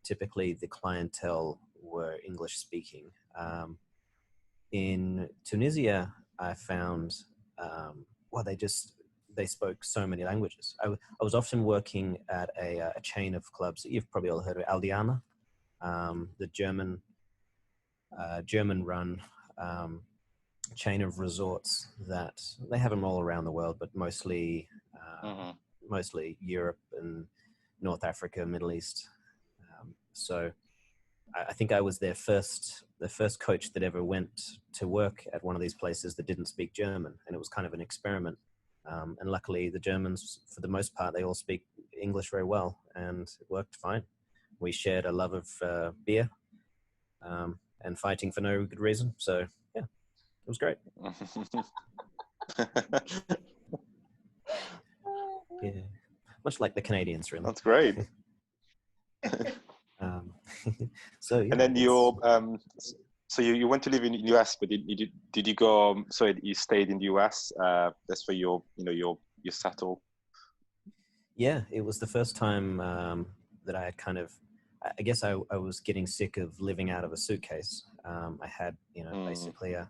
typically the clientele were English speaking. In Tunisia, I found, well, they spoke so many languages. I was often working at a chain of clubs that you've probably all heard of, Aldiana, the German-run chain of resorts that they have them all around the world, but mostly Europe and North Africa, Middle East. So I think I was the first coach that ever went to work at one of these places that didn't speak German, and it was kind of an experiment. And luckily, the Germans, for the most part, they all speak English very well, and it worked fine. We shared a love of beer and fighting for no good reason. So yeah, it was great. Yeah, much like the Canadians, really. That's great. So yeah, and then so you went to live in the US, but did you go? So you stayed in the US. That's where you settled. Yeah, it was the first time that I had kind of. I guess I was getting sick of living out of a suitcase. I had basically a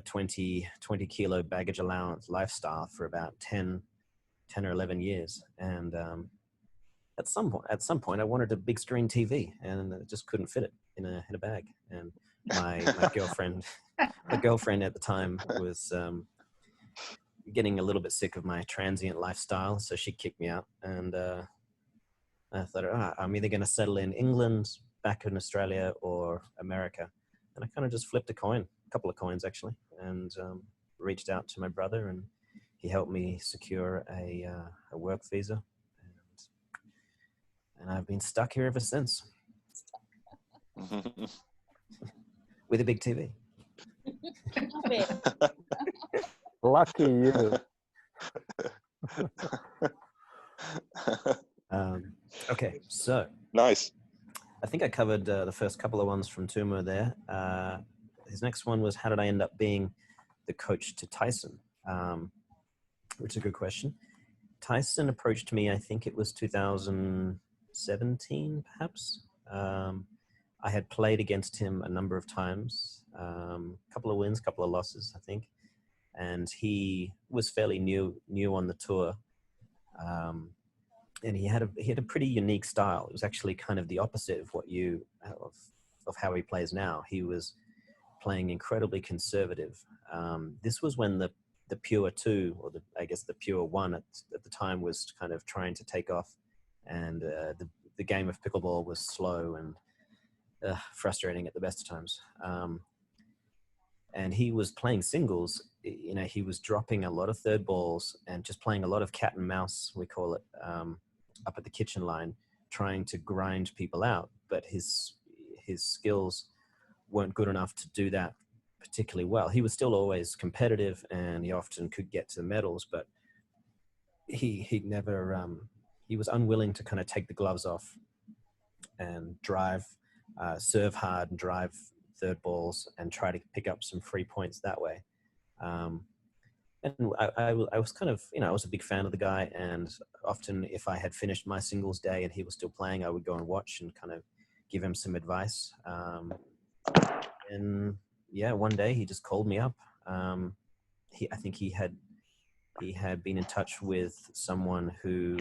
20 kilo baggage allowance lifestyle for about 10 or 11 years, and at some point I wanted a big screen TV, and I just couldn't fit it in a bag. And my girlfriend at the time was getting a little bit sick of my transient lifestyle, so she kicked me out. And I thought, I'm either going to settle in England, back in Australia, or America. And I kind of just flipped a couple of coins actually, and reached out to my brother, and he helped me secure a work visa. And I've been stuck here ever since. With a big TV. Lucky you. Okay, so. Nice. I think I covered the first couple of ones from Tuma there. His next one was, how did I end up being the coach to Tyson? Which is a good question. Tyson approached me, I think it was 2017, perhaps. I had played against him a number of times, a couple of wins, a couple of losses, I think. And he was fairly new on the tour. And he had a pretty unique style. It was actually kind of the opposite of of how he plays now. He was playing incredibly conservative. This was when the Pure 2, or I guess the Pure 1 at the time, was kind of trying to take off, and the game of pickleball was slow and frustrating at the best of times. And he was playing singles. He was dropping a lot of third balls and just playing a lot of cat and mouse, we call it, up at the kitchen line, trying to grind people out. But his skills weren't good enough to do that particularly well. He was still always competitive, and he often could get to medals, but he never, he was unwilling to kind of take the gloves off and serve hard and drive third balls and try to pick up some free points that way. And I was kind of, I was a big fan of the guy, and often if I had finished my singles day and he was still playing, I would go and watch and kind of give him some advice. And yeah, one day he just called me up. I think he had been in touch with someone who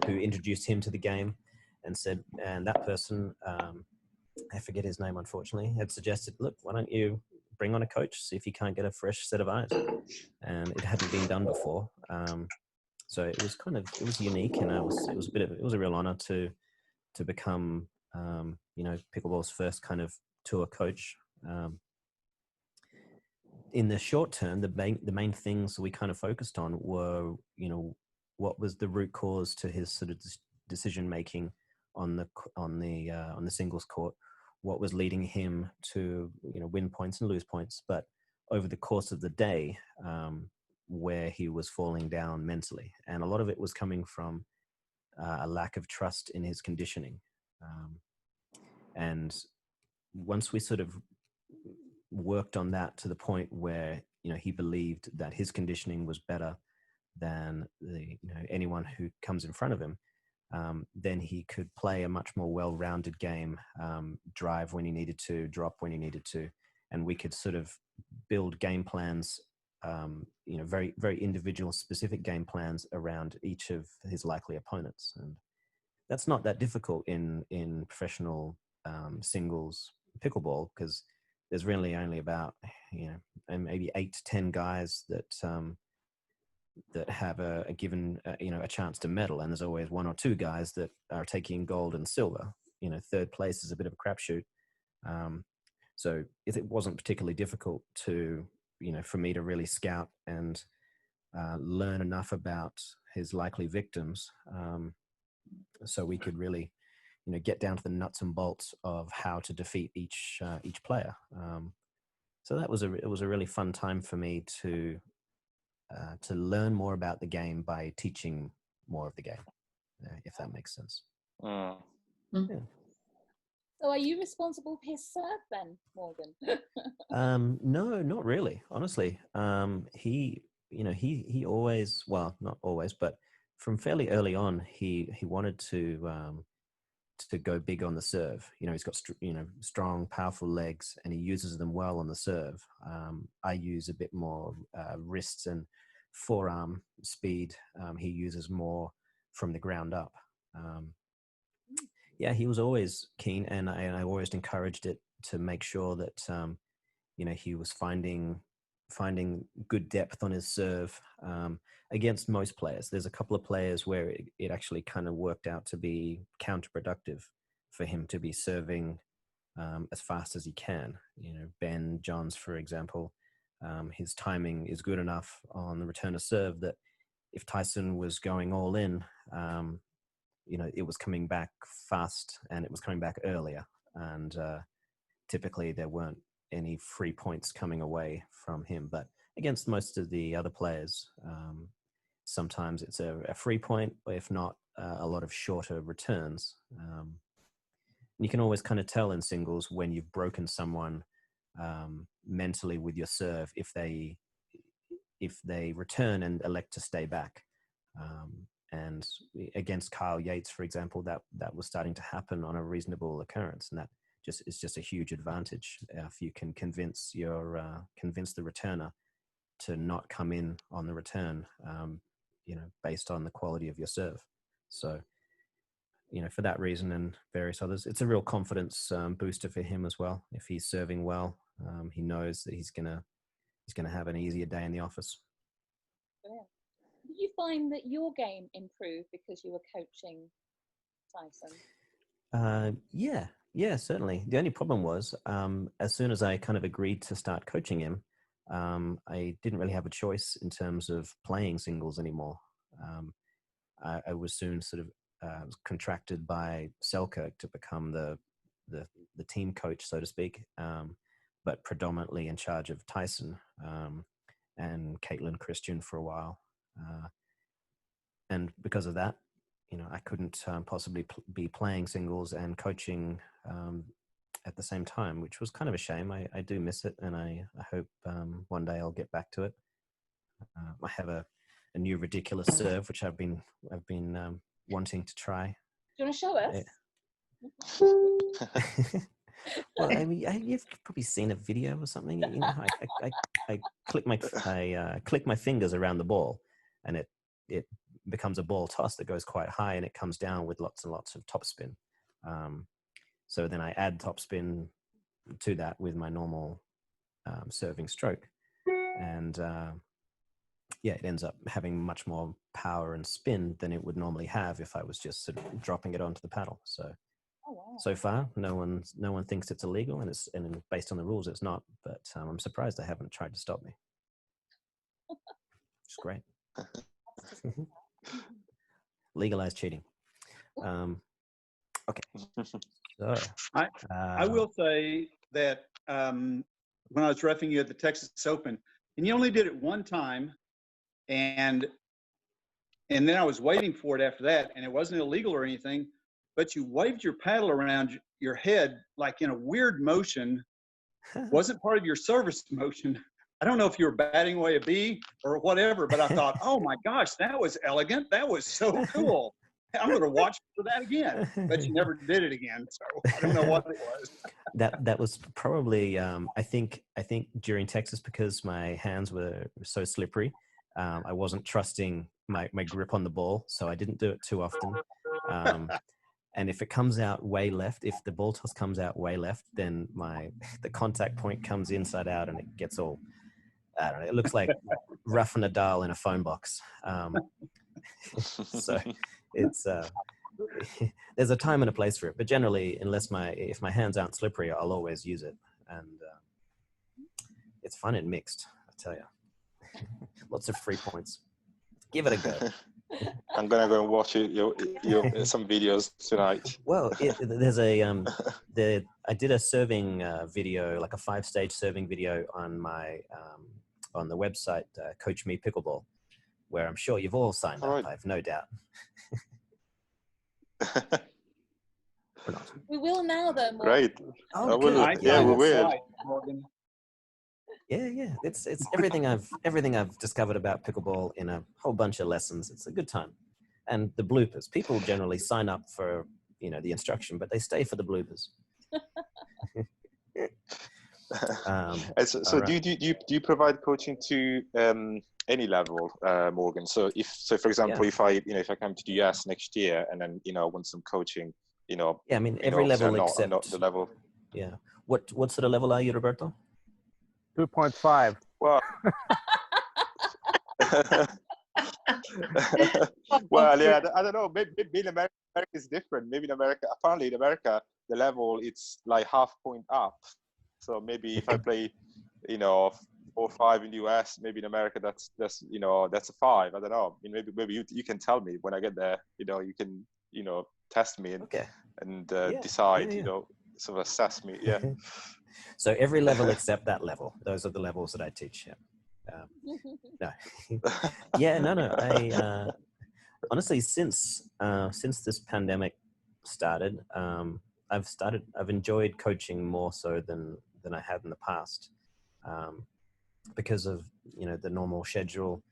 introduced him to the game, and that person, I forget his name, unfortunately, had suggested, look, why don't you bring on a coach, see if you can't get a fresh set of eyes. And it hadn't been done before. So it was unique, and it was a real honor to become, pickleball's first kind of tour coach. In the short term, the main things we kind of focused on were, what was the root cause to his sort of decision making on the singles court, what was leading him to win points and lose points, but over the course of the day, where he was falling down mentally, and a lot of it was coming from a lack of trust in his conditioning. And once we sort of worked on that to the point where he believed that his conditioning was better than anyone who comes in front of him, then he could play a much more well-rounded game, drive when he needed to, drop when he needed to, and we could sort of build game plans, very, very individual specific game plans around each of his likely opponents. And that's not that difficult in professional singles pickleball, because there's really only about, maybe 8 to 10 guys that have a given, a chance to medal. And there's always 1 or 2 guys that are taking gold and silver. Third place is a bit of a crapshoot. So it wasn't particularly difficult to, for me to really scout and learn enough about his likely victims, so we could really, get down to the nuts and bolts of how to defeat each player. So it was a really fun time for me to learn more about the game by teaching more of the game, if that makes sense. Mm. Yeah. So are you responsible for his serve then, Morgan? No, not really. Honestly, he always, well, not always, but from fairly early on, he wanted to go big on the serve. He's got strong, powerful legs, and he uses them well on the serve. I use a bit more wrists and forearm speed. He uses more from the ground up. Yeah, he was always keen, and I always encouraged it to make sure that he was finding good depth on his serve against most players. There's a couple of players where it actually kind of worked out to be counterproductive for him to be serving as fast as he can. Ben Johns, for example, his timing is good enough on the return of serve that if Tyson was going all in, it was coming back fast and it was coming back earlier. And typically there weren't any free points coming away from him. But against most of the other players, sometimes it's a free point, or if not, a lot of shorter returns. You can always kind of tell in singles when you've broken someone mentally with your serve if they return and elect to stay back. And against Kyle Yates, for example, that was starting to happen on a reasonable occurrence, and that is just a huge advantage if you can convince the returner to not come in on the return, based on the quality of your serve. So, for that reason and various others, it's a real confidence booster for him as well. If he's serving well, he knows that he's gonna have an easier day in the office. Yeah. Did you find that your game improved because you were coaching Tyson? Yeah, certainly. The only problem was, as soon as I kind of agreed to start coaching him, I didn't really have a choice in terms of playing singles anymore. I was soon sort of contracted by Selkirk to become the team coach, so to speak, but predominantly in charge of Tyson and Caitlin Christian for a while. And because of that, I couldn't possibly be playing singles and coaching at the same time, which was kind of a shame. I do miss it, and I hope one day I'll get back to it. I have a new ridiculous serve, which I've been wanting to try. Do you want to show us? Well, I mean, you've probably seen a video or something. I click my fingers around the ball, and it becomes a ball toss that goes quite high, and it comes down with lots and lots of topspin. So then I add topspin to that with my normal serving stroke, and it ends up having much more power and spin than it would normally have if I was just sort of dropping it onto the paddle. So. Oh, wow. So far, no one thinks it's illegal, and based on the rules, it's not. But I'm surprised they haven't tried to stop me. It's great. Legalize cheating. Okay. So, I will say that when I was reffing you at the Texas Open, and you only did it one time, and then I was waiting for it after that, and it wasn't illegal or anything. But you waved your paddle around your head like in a weird motion. Wasn't part of your service motion. I don't know if you were batting away a bee or whatever, but I thought, oh my gosh, that was elegant. That was so cool. I'm going to watch for that again. But you never did it again, so I don't know what it was. That was probably I think during Texas, because my hands were so slippery, I wasn't trusting my grip on the ball, so I didn't do it too often. And if it comes out way left, if the ball toss comes out way left, then the contact point comes inside out, and it gets all, I don't know, it looks like Rafa Nadal in a phone box. So it's there's a time and a place for it, but generally, if my hands aren't slippery, I'll always use it, and it's fun and mixed, I tell you. Lots of free points. Give it a go. I'm gonna go and watch your some videos tonight. Well, there's I did a serving video, like a 5-stage serving video on my on the website Coach Me Pickleball, where I'm sure you've all signed up. Right. I've no doubt. Or not. We will now, though. Morgan. Great. Oh, will. good. Yeah, we will. Yeah. It's everything I've discovered about pickleball in a whole bunch of lessons. It's a good time. And the bloopers. People generally sign up for, the instruction, but they stay for the bloopers. So right. do you provide coaching to any level, Morgan? So for example, if I come to the US next year and then want some coaching, Yeah, I mean every level except I'm not the level. Yeah. What sort of level are you, Roberto? 2.5. Well. Well, yeah, I don't know. Maybe in America is different. Maybe apparently in America, the level it's like half point up. So maybe if I play, 4 or 5 in the US, maybe in America that's a 5. I don't know. I mean, maybe you can tell me when I get there. You can test me and decide. Yeah. Sort of assess me. Yeah. So every level except that level. Those are the levels that I teach. Yeah. No. Yeah. No. I honestly, since this pandemic started, I've enjoyed coaching more so than I had in the past, because of the normal schedule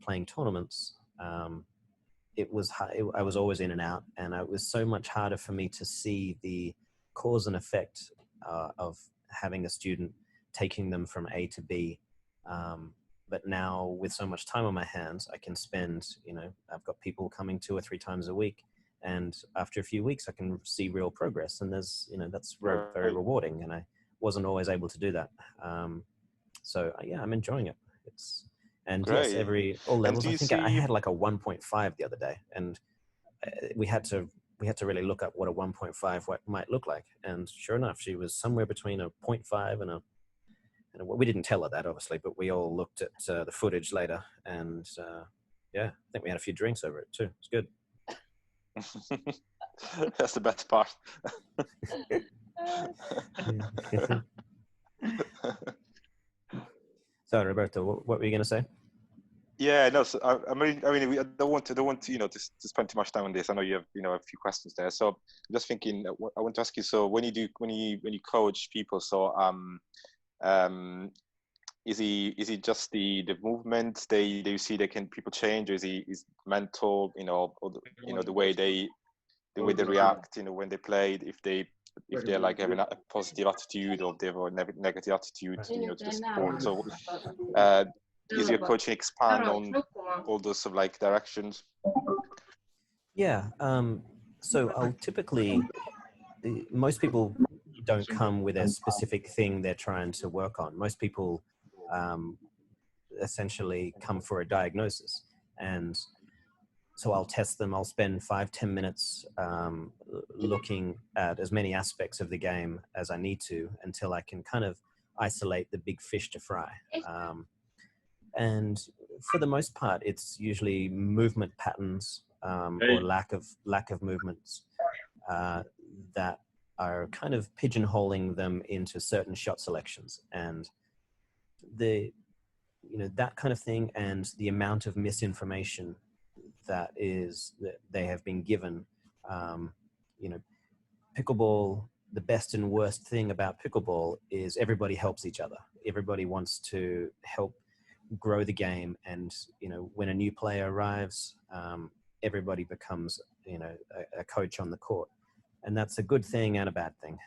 playing tournaments. It was I was always in and out, and it was so much harder for me to see the cause and effect of having a student, taking them from A to B. But now with so much time on my hands, I can spend, I've got people coming 2 or 3 times a week, and after a few weeks I can see real progress, and there's, that's very rewarding, and I wasn't always able to do that. So yeah, I'm enjoying it. Great. Yes, all levels. I think I had like a 1.5 the other day, and we had to really look up what a 1.5 might look like, and sure enough, she was somewhere between a 0.5 and we didn't tell her that, obviously, but we all looked at the footage later, and I think we had a few drinks over it too. It's good. That's the best part. So, Roberto, what were you going to say? Yeah, no. So I don't want to to spend too much time on this. I know you have a few questions there. So I'm just thinking. I want to ask you. So when you coach people, so is it just the movement they see people change, or is mental, or the way they react, when they play, if they're like having a positive attitude or they have a negative attitude, to the sport. So is your coaching expand on all those sort of like directions? Yeah. So I'll typically, most people don't come with a specific thing they're trying to work on. Most people essentially come for a diagnosis, and so I'll test them. I'll spend 5-10 minutes looking at as many aspects of the game as I need to until I can kind of isolate the big fish to fry. And for the most part, it's usually movement patterns or lack of movements that are kind of pigeonholing them into certain shot selections, and that kind of thing, and the amount of misinformation that they have been given. Pickleball, the best and worst thing about pickleball is everybody helps each other. Everybody wants to help grow the game, and when a new player arrives, everybody becomes, a coach on the court. And that's a good thing and a bad thing.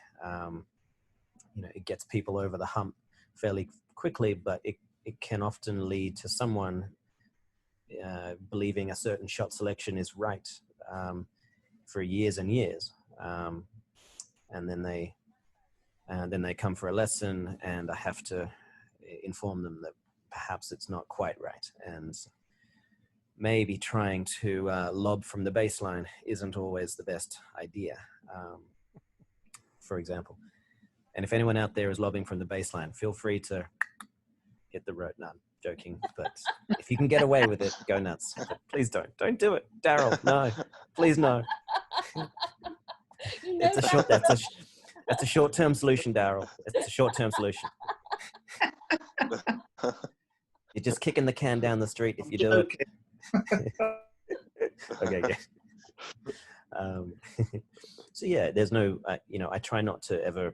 It gets people over the hump fairly quickly, but it can often lead to someone believing a certain shot selection is right for years and years. And then they come for a lesson, and I have to inform them that perhaps it's not quite right. And maybe trying to lob from the baseline isn't always the best idea, for example. And if anyone out there is lobbing from the baseline, feel free to hit the road. No, I'm joking. But if you can get away with it, go nuts. But please don't. Don't do it. Daryl, no. Please no. That's a short-term solution, Daryl. It's a short-term solution. You're just kicking the can down the street if you do it. Okay, yeah. So yeah, there's no, I try not to ever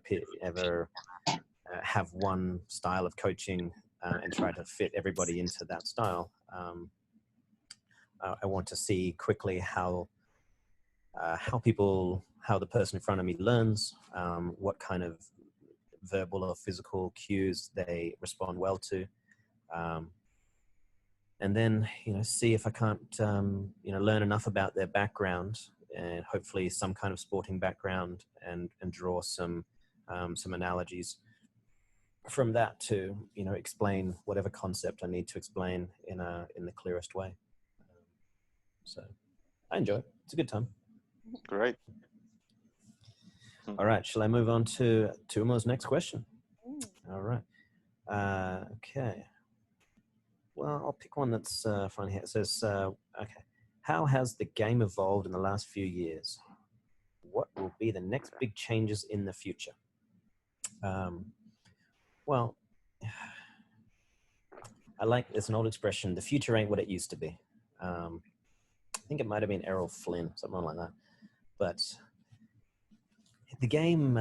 have one style of coaching and try to fit everybody into that style. I want to see quickly how the person in front of me learns, what kind of verbal or physical cues they respond well to. And then, see if I can't, learn enough about their background and hopefully some kind of sporting background, and draw some analogies from that to, explain whatever concept I need to explain in the clearest way. So I enjoy it. It's a good time. Great. All right. Shall I move on to Umo's next question? All right. Okay. Well, I'll pick one that's fun here. It says, okay, how has the game evolved in the last few years? What will be the next big changes in the future? Well, it's an old expression, the future ain't what it used to be. I think it might have been Errol Flynn, something like that. But the game,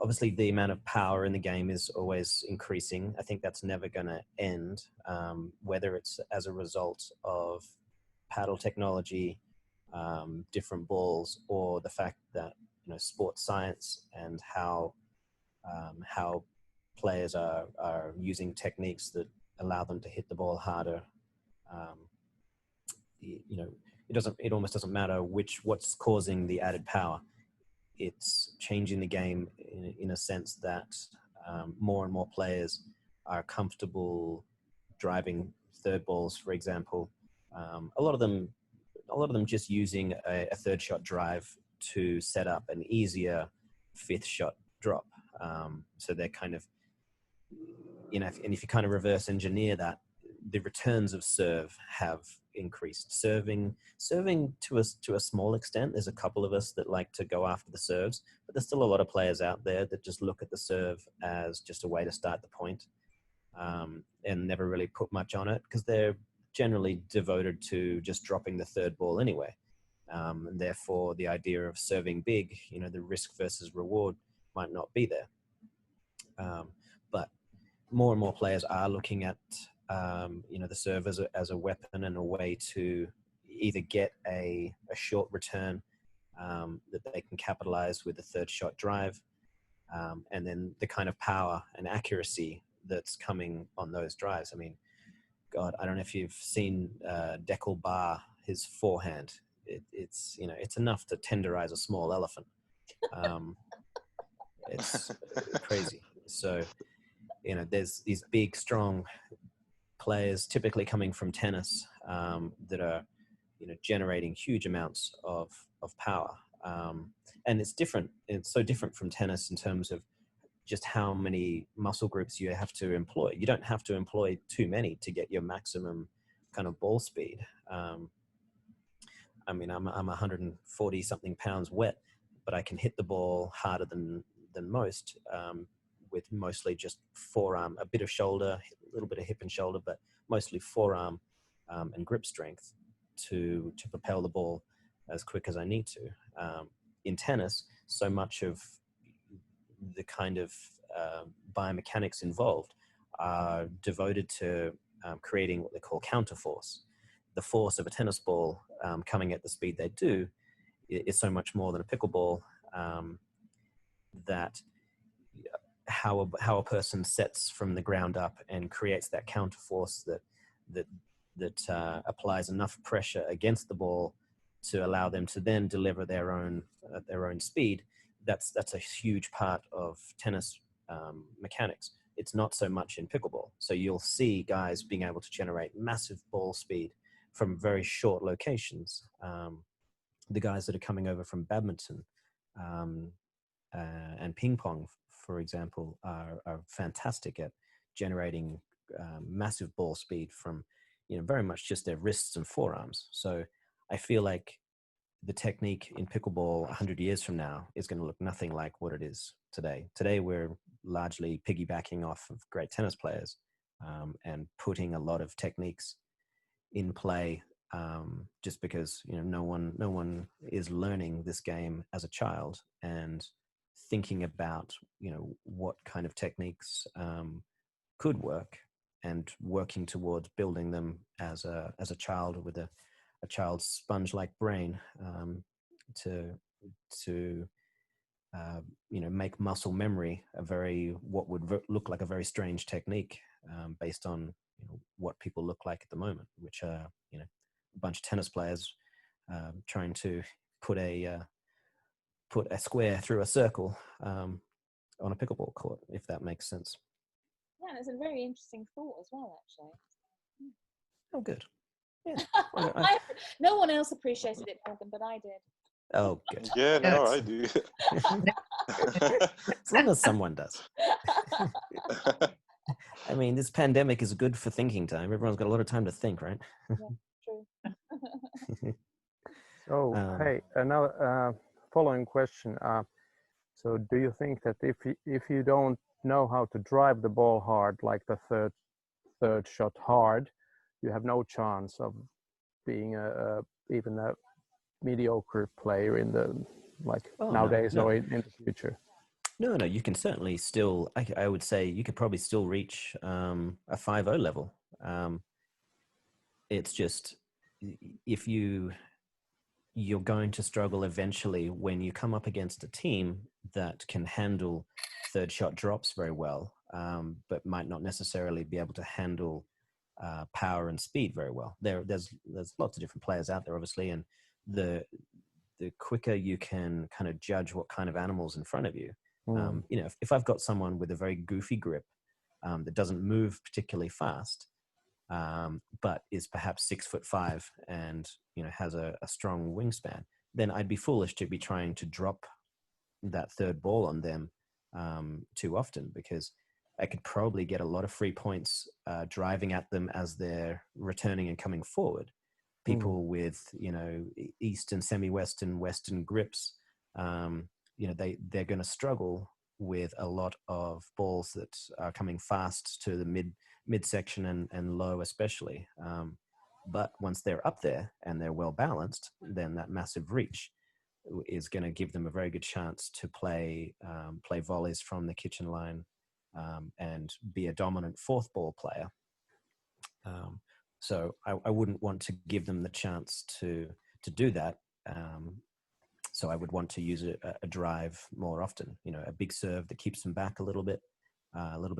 obviously the amount of power in the game is always increasing. I think that's never going to end, whether it's as a result of paddle technology, different balls, or the fact that, sports science and how players are using techniques that allow them to hit the ball harder. It almost doesn't matter what's causing the added power. It's changing the game in a sense that more and more players are comfortable driving third balls, for example. A lot of them just using a third shot drive to set up an easier fifth shot drop. So they're kind of, and if you kind of reverse engineer that, the returns of serve have increased. Serving to a small extent. There's a couple of us that like to go after the serves, but there's still a lot of players out there that just look at the serve as just a way to start the point, and never really put much on it because they're generally devoted to just dropping the third ball anyway. And therefore, the idea of serving big, the risk versus reward might not be there. But more and more players are looking at the serve as a weapon and a way to either get a short return that they can capitalize with the third shot drive, and then the kind of power and accuracy that's coming on those drives. I mean, God, I don't know if you've seen Deckel Bar, his forehand. It's enough to tenderize a small elephant. It's crazy. So, there's these big, strong players typically coming from tennis that are, generating huge amounts of power. And it's different. It's so different from tennis in terms of just how many muscle groups you have to employ. You don't have to employ too many to get your maximum kind of ball speed. I mean, I'm 140 something pounds wet, but I can hit the ball harder than most, with mostly just forearm, a bit of shoulder, a little bit of hip and shoulder, but mostly forearm and grip strength to propel the ball as quick as I need to. In tennis, so much of the kind of biomechanics involved are devoted to creating what they call counterforce. the force of a tennis ball coming at the speed they do is so much more than a pickleball, that how a person sets from the ground up and creates that counter force that applies enough pressure against the ball to allow them to then deliver their own speed. That's a huge part of tennis mechanics. It's not so much in pickleball. So you'll see guys being able to generate massive ball speed from very short locations. The guys that are coming over from badminton and ping pong, for example, are fantastic at generating massive ball speed from, very much just their wrists and forearms. So I feel like the technique in pickleball 100 years from now is going to look nothing like what it is today. Today, we're largely piggybacking off of great tennis players and putting a lot of techniques in play just because, no one is learning this game as a child and thinking about, what kind of techniques could work and working towards building them as a child with a child's sponge-like brain to make muscle memory what would look like a very strange technique based on what people look like at the moment, which are a bunch of tennis players trying to put a square through a circle on a pickleball court, if that makes sense. Yeah, it's a very interesting thought as well, actually. Oh, good. Yeah. No one else appreciated it, Morgan, but I did. Oh, good. Yeah, no, I do. As long as someone does. I mean, this pandemic is good for thinking time. Everyone's got a lot of time to think, right? Yeah, true. So, hey, another following question. So do you think that if you don't know how to drive the ball hard, like the third shot hard, you have no chance of being even a mediocre player in the nowadays or in the future? No, you can certainly still, I would say you could probably still reach a 5.0 level. It's just, if you're going to struggle eventually when you come up against a team that can handle third shot drops very well, but might not necessarily be able to handle power and speed very well. There's lots of different players out there, obviously, and the quicker you can kind of judge what kind of animal's in front of you. If I've got someone with a very goofy grip that doesn't move particularly fast, but is perhaps 6'5" and has a strong wingspan, then I'd be foolish to be trying to drop that third ball on them too often, because I could probably get a lot of free points driving at them as they're returning and coming forward. People with Eastern, semi-Western, Western grips, they're going to struggle with a lot of balls that are coming fast to the midsection and low especially. But once they're up there and they're well balanced, then that massive reach is going to give them a very good chance to play volleys from the kitchen line and be a dominant fourth ball player. So I wouldn't want to give them the chance to do that. So I would want to use a drive more often, a big serve that keeps them back a little bit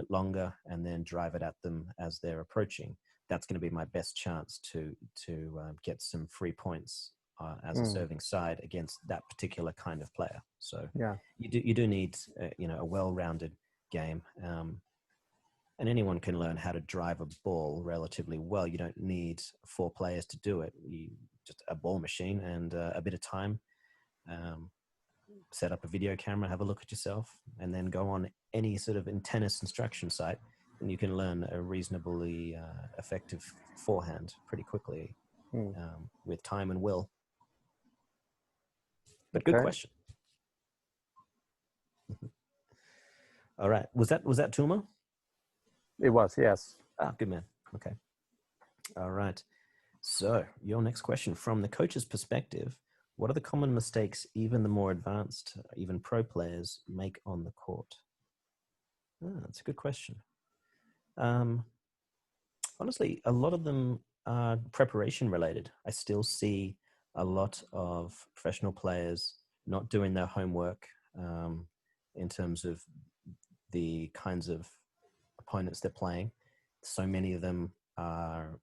longer, and then drive it at them as they're approaching. That's going to be my best chance to get some free points as a serving side against that particular kind of player. So yeah, you do need a well-rounded game, and anyone can learn how to drive a ball relatively well. You don't need 4 players to do it. You just a ball machine and a bit of time. Set up a video camera, have a look at yourself, and then go on any sort of tennis instruction site, and you can learn a reasonably effective forehand pretty quickly with time and will. But good question. All right, was that Tuma? It was, yes. Ah, good man. Okay. All right. So your next question, from the coach's perspective, what are the common mistakes even the more advanced, even pro players make on the court? That's a good question. Honestly, a lot of them are preparation related. I still see a lot of professional players not doing their homework in terms of the kinds of opponents they're playing. So many of them are,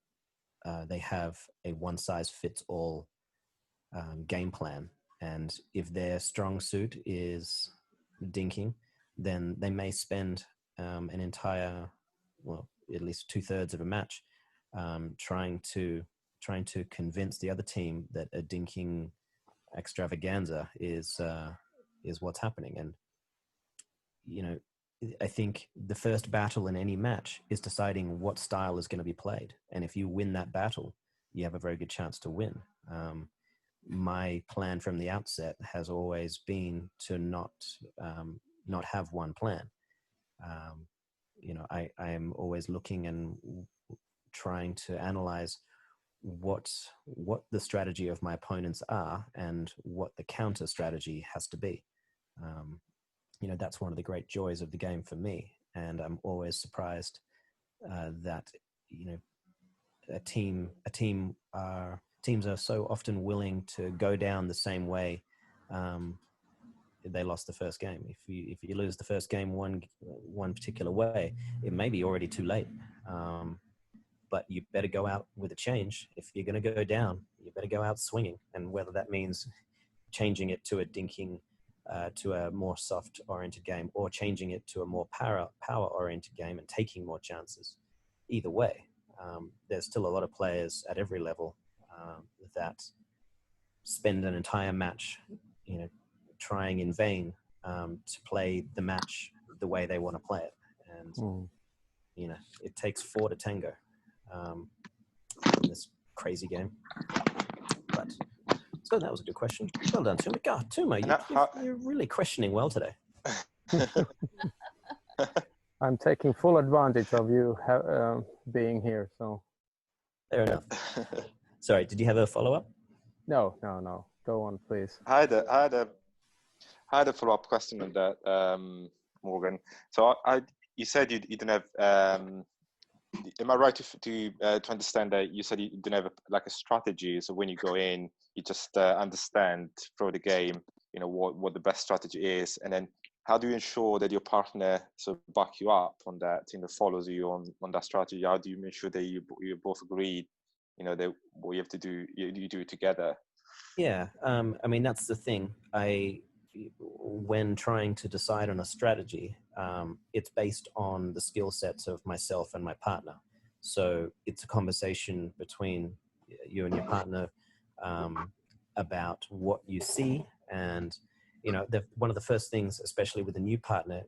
they have a one-size-fits-all game plan. And if their strong suit is dinking, then they may spend an entire, well, at least 2/3 of a match trying to convince the other team that a dinking extravaganza is what's happening. And you know, I think the first battle in any match is deciding what style is going to be played, and if you win that battle, you have a very good chance to win. My plan from the outset has always been to not have one plan. You know, I am always looking and trying to analyze what the strategy of my opponents are and what the counter strategy has to be. You know, that's one of the great joys of the game for me, and I'm always surprised that, you know, teams are so often willing to go down the same way they lost the first game. If you lose the first game one particular way, it may be already too late. But you better go out with a change. If you're going to go down, you better go out swinging. And whether that means changing it to a dinking, to a more soft-oriented game, or changing it to a more power-oriented game and taking more chances, either way, there's still a lot of players at every level that spend an entire match, you know, trying in vain to play the match the way they want to play it. And you know, it takes 4 to tango in this crazy game. But so that was a good question. Well done, Tuma. God, Tuma, you're really questioning well today. I'm taking full advantage of you being here. So fair enough. Sorry, did you have a follow-up? No. Go on, please. I had a follow-up question on that, Morgan. So you said you didn't have. Am I right to understand that you said you didn't have a strategy? So when you go in, you just understand through the game, you know, what the best strategy is, and then how do you ensure that your partner sort of back you up on that, you know, follows you on that strategy? How do you make sure that you both agree, you know, that what you have to do, you do it together? Yeah, I mean, that's the thing. When trying to decide on a strategy, it's based on the skill sets of myself and my partner. So it's a conversation between you and your partner about what you see. And, you know, one of the first things, especially with a new partner,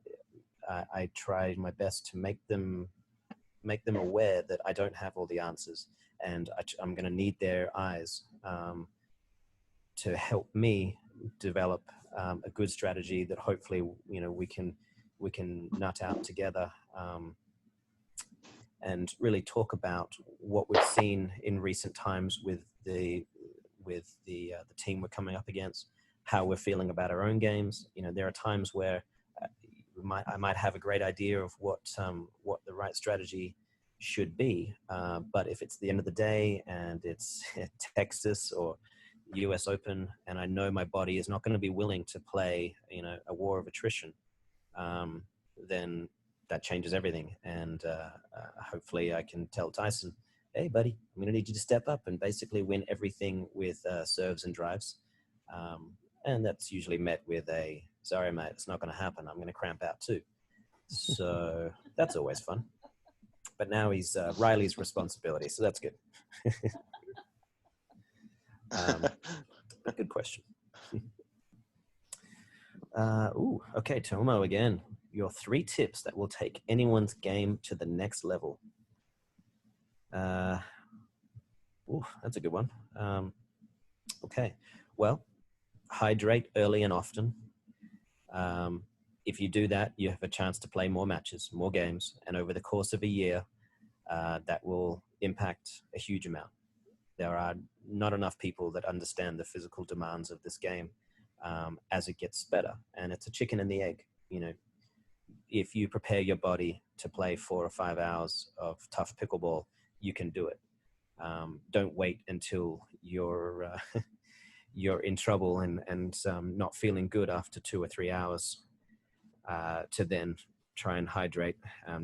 I try my best to make them aware that I don't have all the answers, and I'm going to need their eyes to help me develop a good strategy that hopefully, you know, we can nut out together, and really talk about what we've seen in recent times with the team we're coming up against, how we're feeling about our own games. You know, there are times where I might have a great idea of what the right strategy should be, but if it's the end of the day and it's Texas or US Open, and I know my body is not going to be willing to play, you know, a war of attrition, then that changes everything. And hopefully I can tell Tyson, hey buddy, I'm going to need you to step up and basically win everything with serves and drives. And that's usually met with a, sorry mate, it's not going to happen. I'm going to cramp out too. So that's always fun. But now he's Riley's responsibility, so that's good. Good question. Okay, Tomo again. Your 3 tips that will take anyone's game to the next level. That's a good one. Okay, well, hydrate early and often. If you do that, you have a chance to play more matches, more games, and over the course of a year, that will impact a huge amount. There are not enough people that understand the physical demands of this game as it gets better. And it's a chicken and the egg. You know, if you prepare your body to play 4 or 5 hours of tough pickleball, you can do it. Don't wait until you're you're in trouble and not feeling good after 2 or 3 hours to then try and hydrate,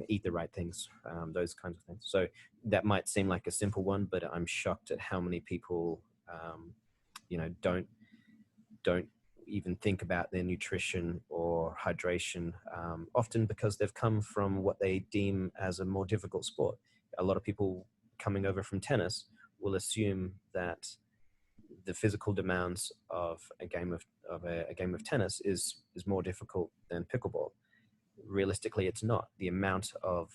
eat the right things, those kinds of things. So that might seem like a simple one, but I'm shocked at how many people, you know, don't even think about their nutrition or hydration, often because they've come from what they deem as a more difficult sport. A lot of people coming over from tennis will assume that the physical demands of a game of tennis is more difficult than pickleball. Realistically, it's not. The amount of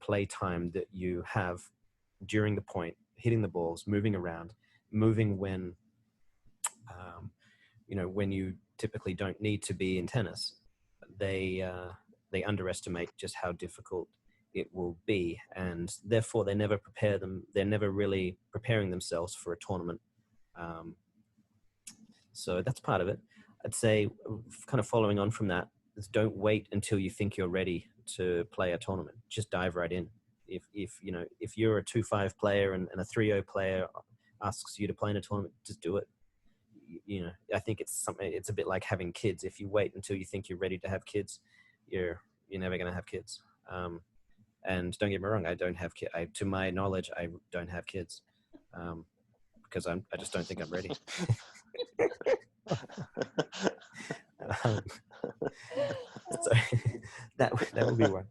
play time that you have during the point, hitting the balls, moving around, moving when you know, when you typically don't need to be in tennis, they underestimate just how difficult it will be, and therefore they never prepare them. They're never really preparing themselves for a tournament. So that's part of it. I'd say, kind of following on from that, is don't wait until you think you're ready to play a tournament. Just dive right in. If you know, if you're a 2-5 player and a 3-0 player asks you to play in a tournament, just do it. You know, I think it's a bit like having kids. If you wait until you think you're ready to have kids, you're never going to have kids. And don't get me wrong, I don't have kids. To my knowledge, I don't have kids, because I just don't think I'm ready. So that would be one.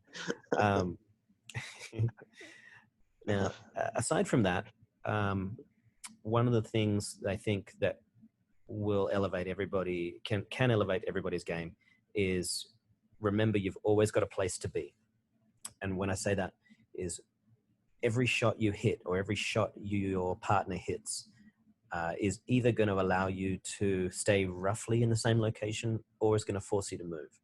Now, aside from that, one of the things that I think that will elevate everybody, can elevate everybody's game, is remember you've always got a place to be. And when I say that, is every shot you hit or every shot your partner hits is either going to allow you to stay roughly in the same location or is going to force you to move.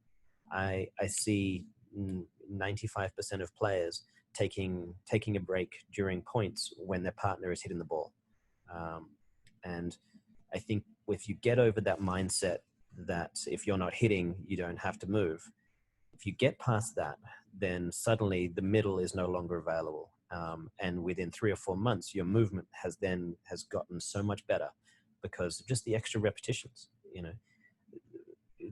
I see 95% of players taking a break during points when their partner is hitting the ball. And I think if you get over that mindset that if you're not hitting, you don't have to move, if you get past that, then suddenly the middle is no longer available. And within 3 or 4 months, your movement has gotten so much better because of just the extra repetitions. You know,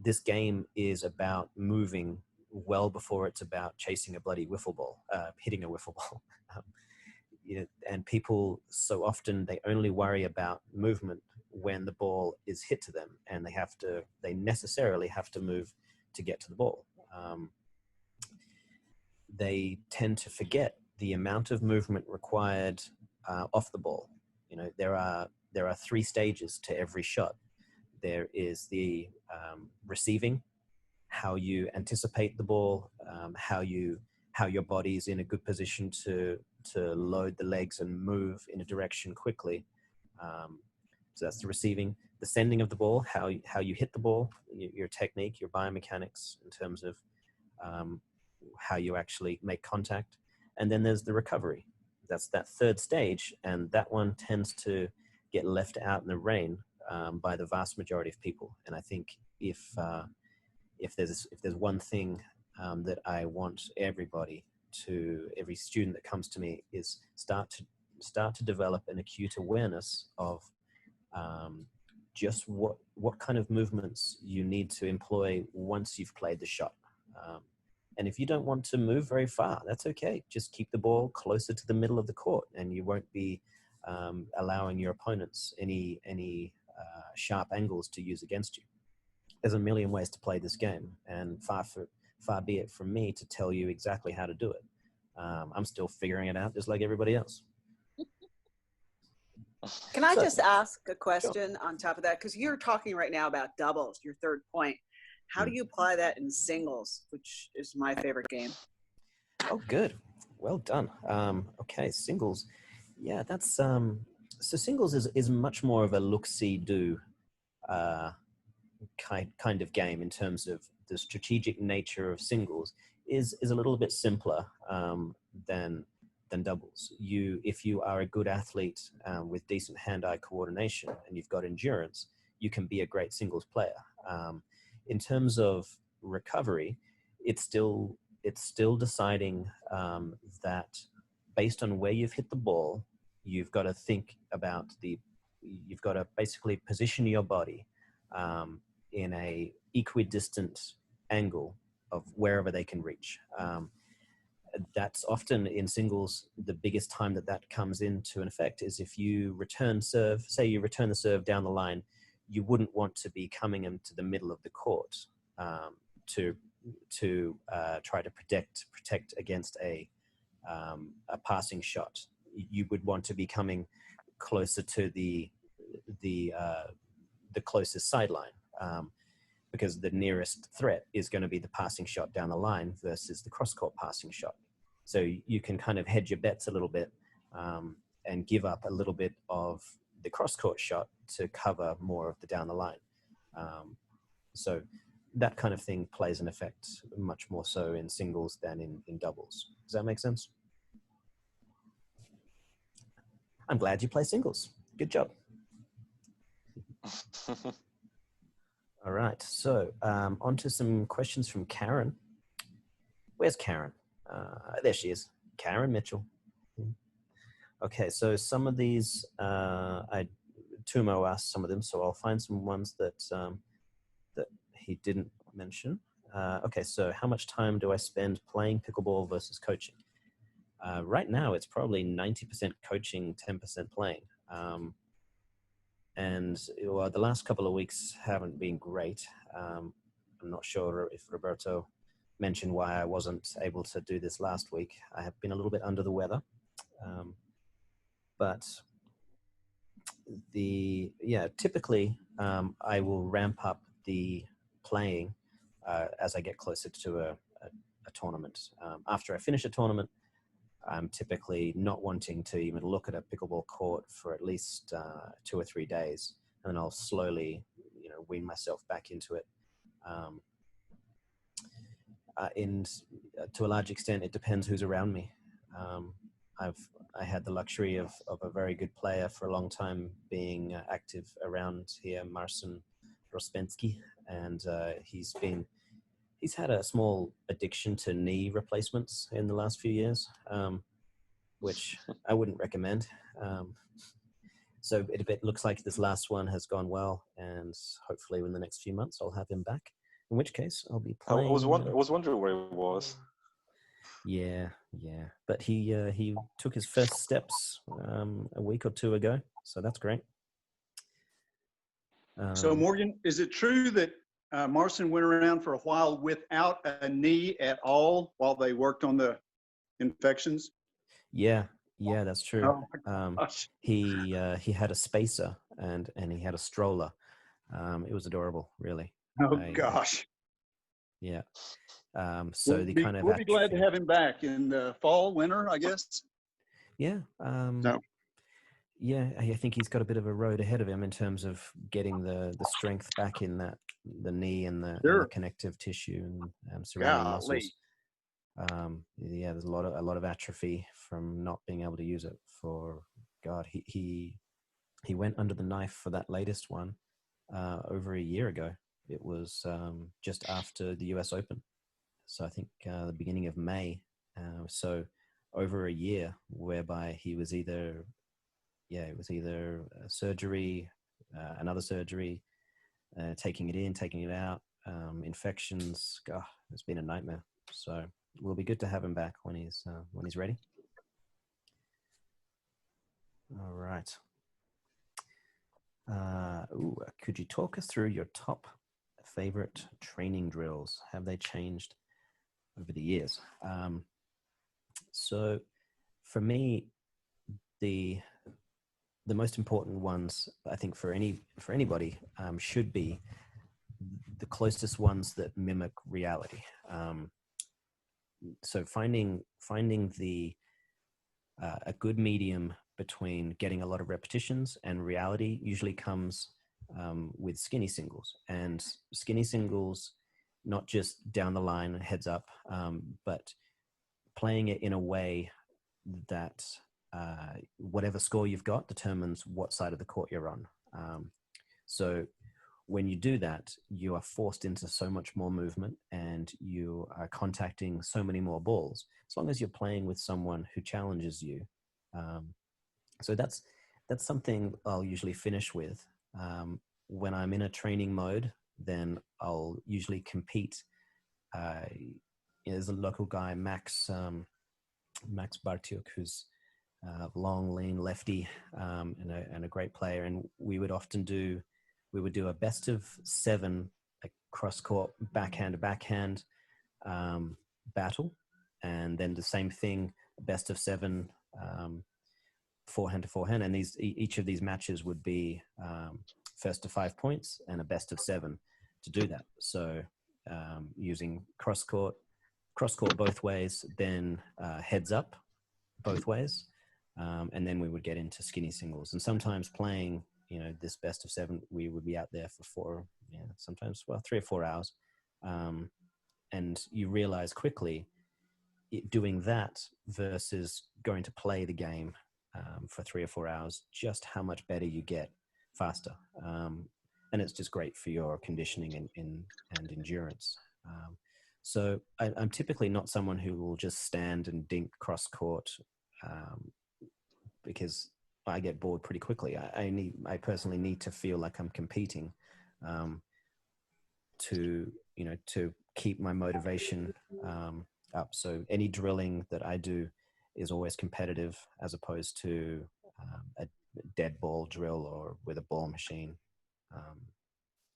this game is about moving well before it's about chasing a bloody wiffle ball, hitting a wiffle ball. You know, and people so often, they only worry about movement when the ball is hit to them, and they necessarily have to move to get to the ball. They tend to forget the amount of movement required off the ball. You know, there are 3 stages to every shot. There is the receiving, how you anticipate the ball, how your body is in a good position to load the legs and move in a direction quickly. So that's the receiving. The sending of the ball, how you hit the ball, your technique, your biomechanics in terms of how you actually make contact. And then there's the recovery. That's that 3rd stage, and that one tends to get left out in the rain by the vast majority of people. And I think if there's one thing that I want every student that comes to me, is start to develop an acute awareness of just what kind of movements you need to employ once you've played the shot. And if you don't want to move very far, that's okay. Just keep the ball closer to the middle of the court, and you won't be allowing your opponents any sharp angles to use against you. There's a million ways to play this game, and far be it from me to tell you exactly how to do it. I'm still figuring it out, just like everybody else. Can I just ask a question on top of that? Because you're talking right now about doubles, your 3rd point. How do you apply that in singles, which is my favorite game? Oh, good. Well done. Okay, singles. Yeah, that's so singles is much more of a look-see-do kind of game in terms of the strategic nature of singles is a little bit simpler than doubles. If you are a good athlete with decent hand-eye coordination and you've got endurance, you can be a great singles player. In terms of recovery, it's still deciding that based on where you've hit the ball, you've got to think about you've got to basically position your body in a equidistant angle of wherever they can reach. That's often in singles, the biggest time that comes into an effect is if you return serve, say you return the serve down the line, you wouldn't want to be coming into the middle of the court to try to protect against a passing shot. You would want to be coming closer to the closest sideline, because the nearest threat is going to be the passing shot down the line versus the cross-court passing shot. So you can kind of hedge your bets a little bit and give up a little bit of the cross-court shot to cover more of the down the line. So that kind of thing plays an effect much more so in singles than in doubles. Does that make sense? I'm glad you play singles. Good job. All right, so on to some questions from Karen. Where's Karen? There she is, Karen Mitchell. Okay, so some of these, Tumo asked some of them, so I'll find some ones that that he didn't mention. Okay, so how much time do I spend playing pickleball versus coaching? Right now, it's probably 90% coaching, 10% playing. And well, the last couple of weeks haven't been great. I'm not sure if Roberto mentioned why I wasn't able to do this last week. I have been a little bit under the weather. But typically I will ramp up the playing as I get closer to a tournament. After I finish a tournament, I'm typically not wanting to even look at a pickleball court for at least 2 or 3 days, and then I'll slowly, wean myself back into it. And to a large extent, it depends who's around me. I had the luxury of a very good player for a long time being active around here, Marcin Rospensky, and he's had a small addiction to knee replacements in the last few years, which I wouldn't recommend. So it looks like this last one has gone well, and hopefully in the next few months I'll have him back. In which case I'll be playing. I was wondering where he was. Yeah. But he took his first steps a week or two ago, so that's great. So Morgan, is it true that Marcin went around for a while without a knee at all while they worked on the infections? Yeah, that's true. He had a spacer and he had a stroller. It was adorable, really. Gosh. Yeah. So we'll be glad to have him back in the fall, winter, I guess. Yeah. Yeah, I think he's got a bit of a road ahead of him in terms of getting the strength back in the knee and the connective tissue and surrounding muscles. There's a lot of atrophy from not being able to use it. He went under the knife for that latest one over a year ago. It was just after the US Open, so I think the beginning of May. So over a year, whereby he was either surgery, another surgery, taking it in, taking it out, infections. God, it's been a nightmare. So it will be good to have him back when he's ready. All right. Could you talk us through your top favorite training drills? Have they changed over the years? So for me, the most important ones, I think, for anybody should be the closest ones that mimic reality. So finding a good medium between getting a lot of repetitions and reality usually comes with skinny singles. And skinny singles, not just down the line, heads up, but playing it in a way that whatever score you've got determines what side of the court you're on. So when you do that, you are forced into so much more movement and you are contacting so many more balls. As long as you're playing with someone who challenges you, So that's something I'll usually finish with. When I'm in a training mode, then I'll usually compete. There's a local guy, Max Bartiuk, who's long, lean lefty, and a great player. And we would do a best of 7, like cross court, backhand to backhand battle, and then the same thing, best of 7, forehand to forehand. And each of these matches would be first to 5 points and a best of 7 to do that. So using cross court both ways, then heads up both ways, and then we would get into skinny singles. And sometimes playing, this best of 7, we would be out there for 3 or 4 hours. And you realize quickly, doing that versus going to play the game for 3 or 4 hours, just how much better you get faster. And it's just great for your conditioning and endurance. So I'm typically not someone who will just stand and dink cross court, because I get bored pretty quickly. I personally need to feel like I'm competing, to keep my motivation up. So any drilling that I do is always competitive, as opposed to a dead ball drill or with a ball machine.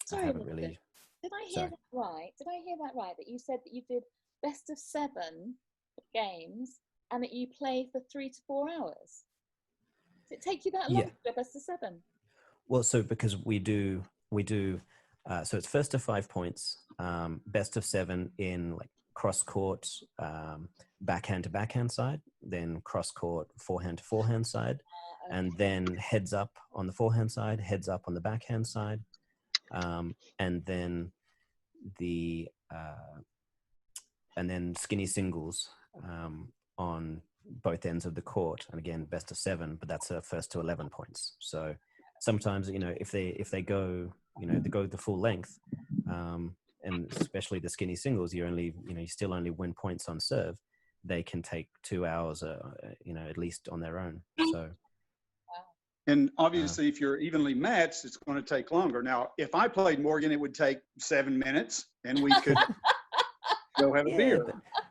Sorry, did I hear that right? Did I hear that right? That you said that you did best of 7 games and that you play for 3 to 4 hours? Does it take you that long to do best of 7? Well, so because we do, so it's first to 5 points, best of 7 in like cross court, backhand to backhand side, then cross court, forehand to forehand side, okay. And then heads up on the forehand side, heads up on the backhand side, and then and then skinny singles on both ends of the court, and again best of 7, but that's a first to 11 points. So sometimes if they go they go the full length, and especially the skinny singles, you still only win points on serve. They can take 2 hours at least on their own. So and obviously if you're evenly matched, it's going to take longer. Now if I played Morgan, it would take 7 minutes and we could go have a beer.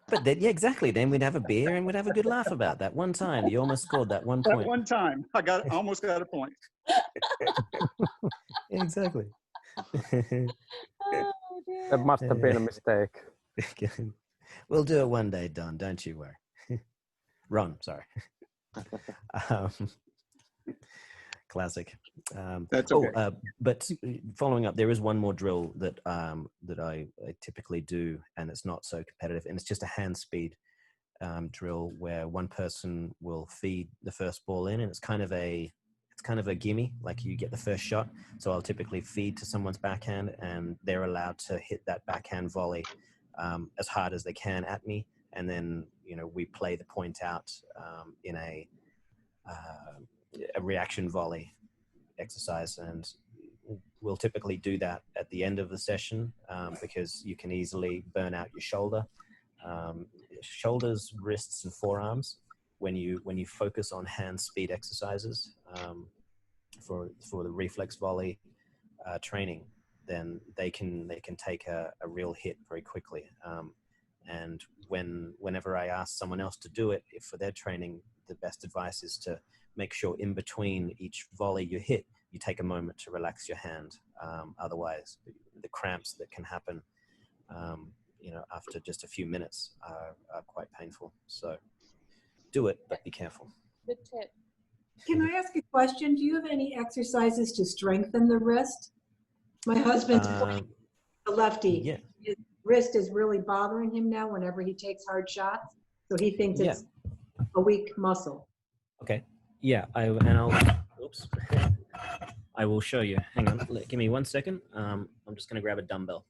But then, exactly. Then we'd have a beer and we'd have a good laugh about that one time. You almost scored that one point. That one time, almost got a point. Exactly. That must have been a mistake. We'll do it one day, Don. Don't you worry. Ron, sorry. Classic. That's okay. But following up, there is one more drill that I typically do, and it's not so competitive, and it's just a hand speed drill where one person will feed the first ball in, and it's kind of a gimme, like you get the first shot. So I'll typically feed to someone's backhand, and they're allowed to hit that backhand volley as hard as they can at me, and then we play the point out in a reaction volley exercise. And we'll typically do that at the end of the session, because you can easily burn out your shoulders, wrists, and forearms when you focus on hand speed exercises for the reflex volley training. Then they can take a real hit very quickly. And whenever I ask someone else to do it, if for their training, the best advice is to make sure in between each volley you hit, you take a moment to relax your hand. Otherwise, the cramps that can happen, after just a few minutes are quite painful. So do it, but be careful. Good tip. Can I ask a question? Do you have any exercises to strengthen the wrist? My husband's playing the lefty. Yeah. His wrist is really bothering him now whenever he takes hard shots. So he thinks it's a weak muscle. Okay. Yeah. Oops. I will show you. Hang on. Give me 1 second. I'm just going to grab a dumbbell.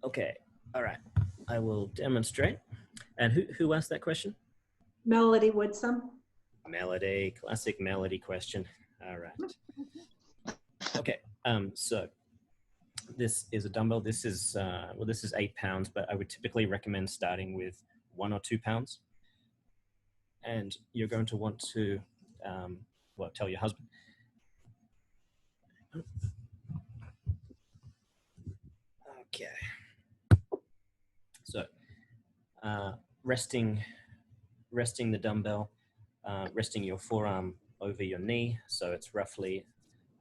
Okay, all right. I will demonstrate. And who asked that question? Melody Woodsome. Melody, classic Melody question. All right. Okay. So this is a dumbbell. This is well, this is 8 pounds, but I would typically recommend starting with 1 or 2 pounds. And you're going to want to, well, tell your husband. Okay. So, resting the dumbbell, resting your forearm over your knee, so it's roughly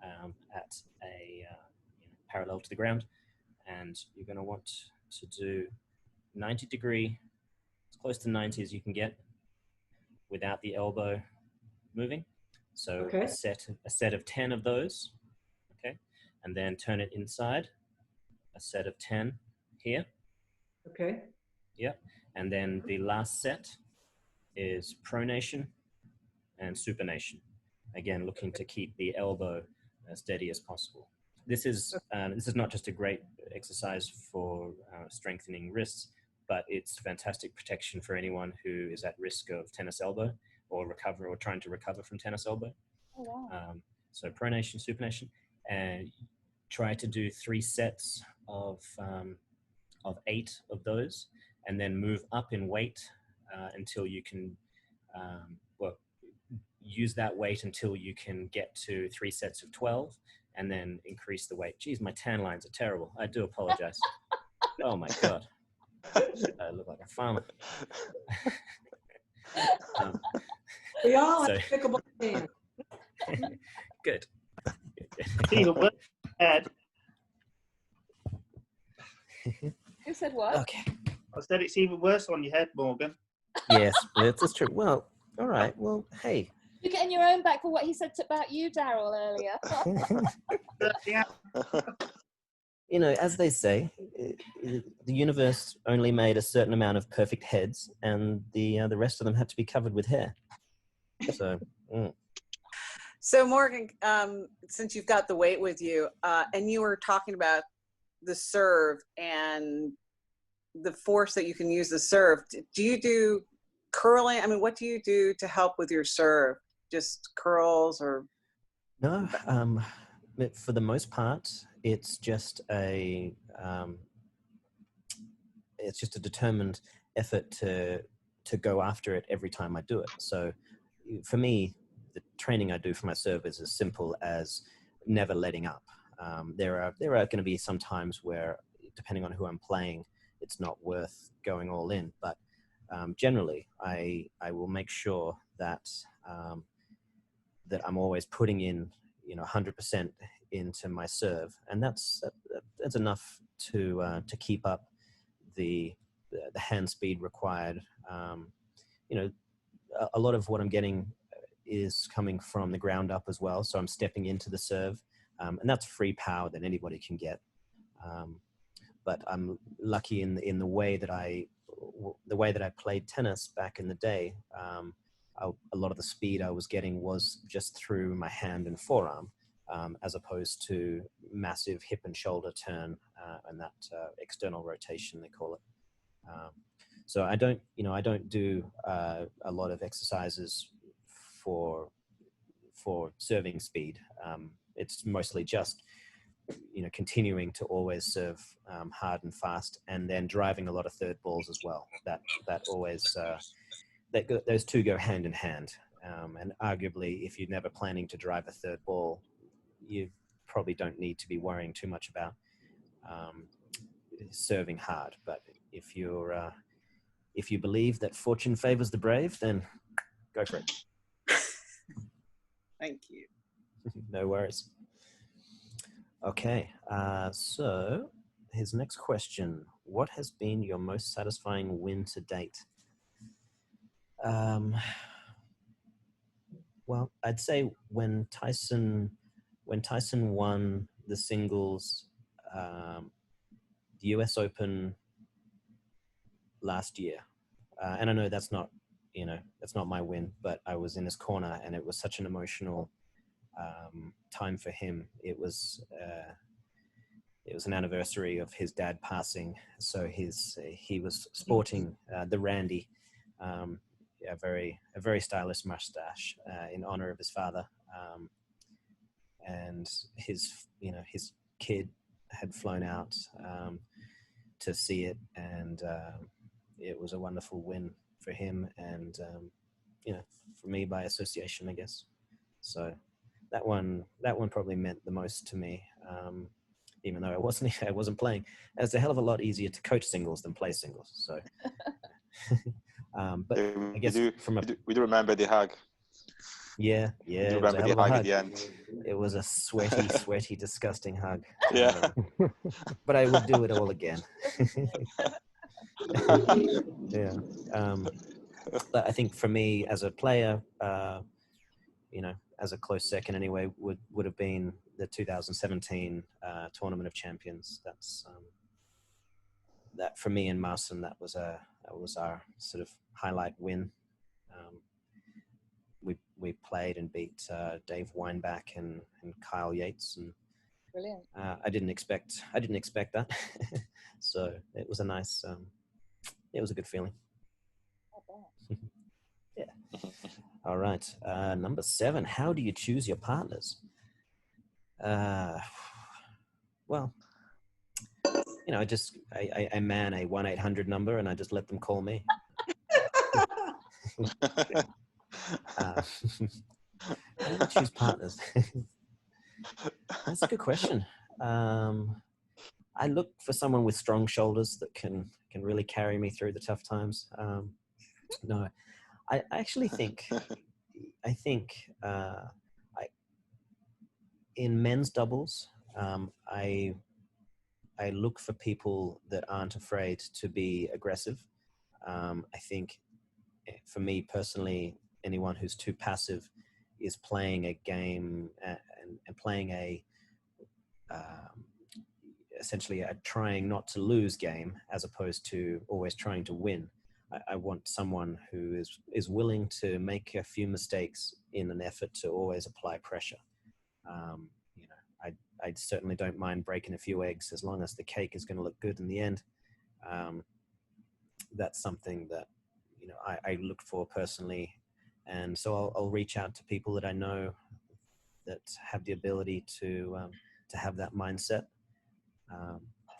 at a parallel to the ground, and you're going to want to do 90 degree, as close to 90 as you can get, without the elbow moving. So Okay. a set of 10 of those, okay, and then turn it inside. A set of 10 here. Okay. Yep. And then the last set is pronation and supination. Again, looking to keep the elbow as steady as possible. This is not just a great exercise for strengthening wrists, but it's fantastic protection for anyone who is at risk of tennis elbow or trying to recover from tennis elbow. Oh, wow. So pronation, supination, and try to do 3 sets of 8 of those, and then move up in weight until you can, use that weight until you can get to 3 sets of 12, and then increase the weight. Geez, my tan lines are terrible. I do apologize. Oh my God. I look like a farmer. We all have pickleball hands. Good. Even worse, Ed. Who said what? Okay. I said it's even worse on your head, Morgan. Yes, that's true. Well, all right. Well, hey. You're getting your own back for what he said about you, Daryl, earlier. You know, as they say, the universe only made a certain amount of perfect heads, and the rest of them had to be covered with hair. So. So Morgan, since you've got the weight with you, and you were talking about the serve and the force that you can use the serve, do you do curling? I mean, what do you do to help with your serve? Just curls or? No, for the most part, it's just a determined effort to go after it every time I do it. So for me, the training I do for my serve is as simple as never letting up. There are going to be some times where, depending on who I'm playing, it's not worth going all in. But generally, I will make sure that that I'm always putting in 100% into my serve, and that's enough to keep up the hand speed required. A lot of what I'm getting is coming from the ground up as well. So I'm stepping into the serve, and that's free power that anybody can get. But I'm lucky in the way that I played tennis back in the day. A lot of the speed I was getting was just through my hand and forearm, as opposed to massive hip and shoulder turn and that external rotation they call it. So I don't do a lot of exercises for serving speed. It's mostly just continuing to always serve hard and fast, and then driving a lot of third balls as well. That always those two go hand in hand. And arguably, if you're never planning to drive a third ball, you probably don't need to be worrying too much about serving hard. But if you believe that fortune favors the brave, then go for it. Thank you. No worries. Okay, so his next question: what has been your most satisfying win to date? Well, I'd say when Tyson won the singles, the US Open last year, and I know that's not my win, but I was in his corner, and it was such an emotional time for him. It was it was an anniversary of his dad passing, so he was sporting the Randy, a very stylish mustache in honor of his father, and his kid had flown out to see it, and it was a wonderful win for him, and for me by association, I guess. So that one probably meant the most to me, even though I wasn't playing. It's a hell of a lot easier to coach singles than play singles. So, but I guess we do remember the hug. Yeah, it was a hell of a hug at the end. It was a sweaty, disgusting hug. Yeah, but I would do it all again. Yeah. But I think for me as a player, as a close second anyway, would have been the 2017 Tournament of Champions. That's that for me and Marson. That was our sort of highlight win. We played and beat Dave Weinbach and Kyle Yates, and brilliant. I didn't expect that, so it was a nice. It was a good feeling. Yeah. All right. Number 7. How do you choose your partners? Well, I man a 1-800 number and I just let them call me. How do you choose partners? That's a good question. I look for someone with strong shoulders that can really carry me through the tough times. No, I actually think, in men's doubles, I look for people that aren't afraid to be aggressive. I think for me personally, anyone who's too passive is playing a game and playing essentially a trying not to lose game as opposed to always trying to win. I want someone who is willing to make a few mistakes in an effort to always apply pressure. I certainly don't mind breaking a few eggs as long as the cake is going to look good in the end. That's something that I look for personally, and so I'll reach out to people that I know that have the ability to have that mindset.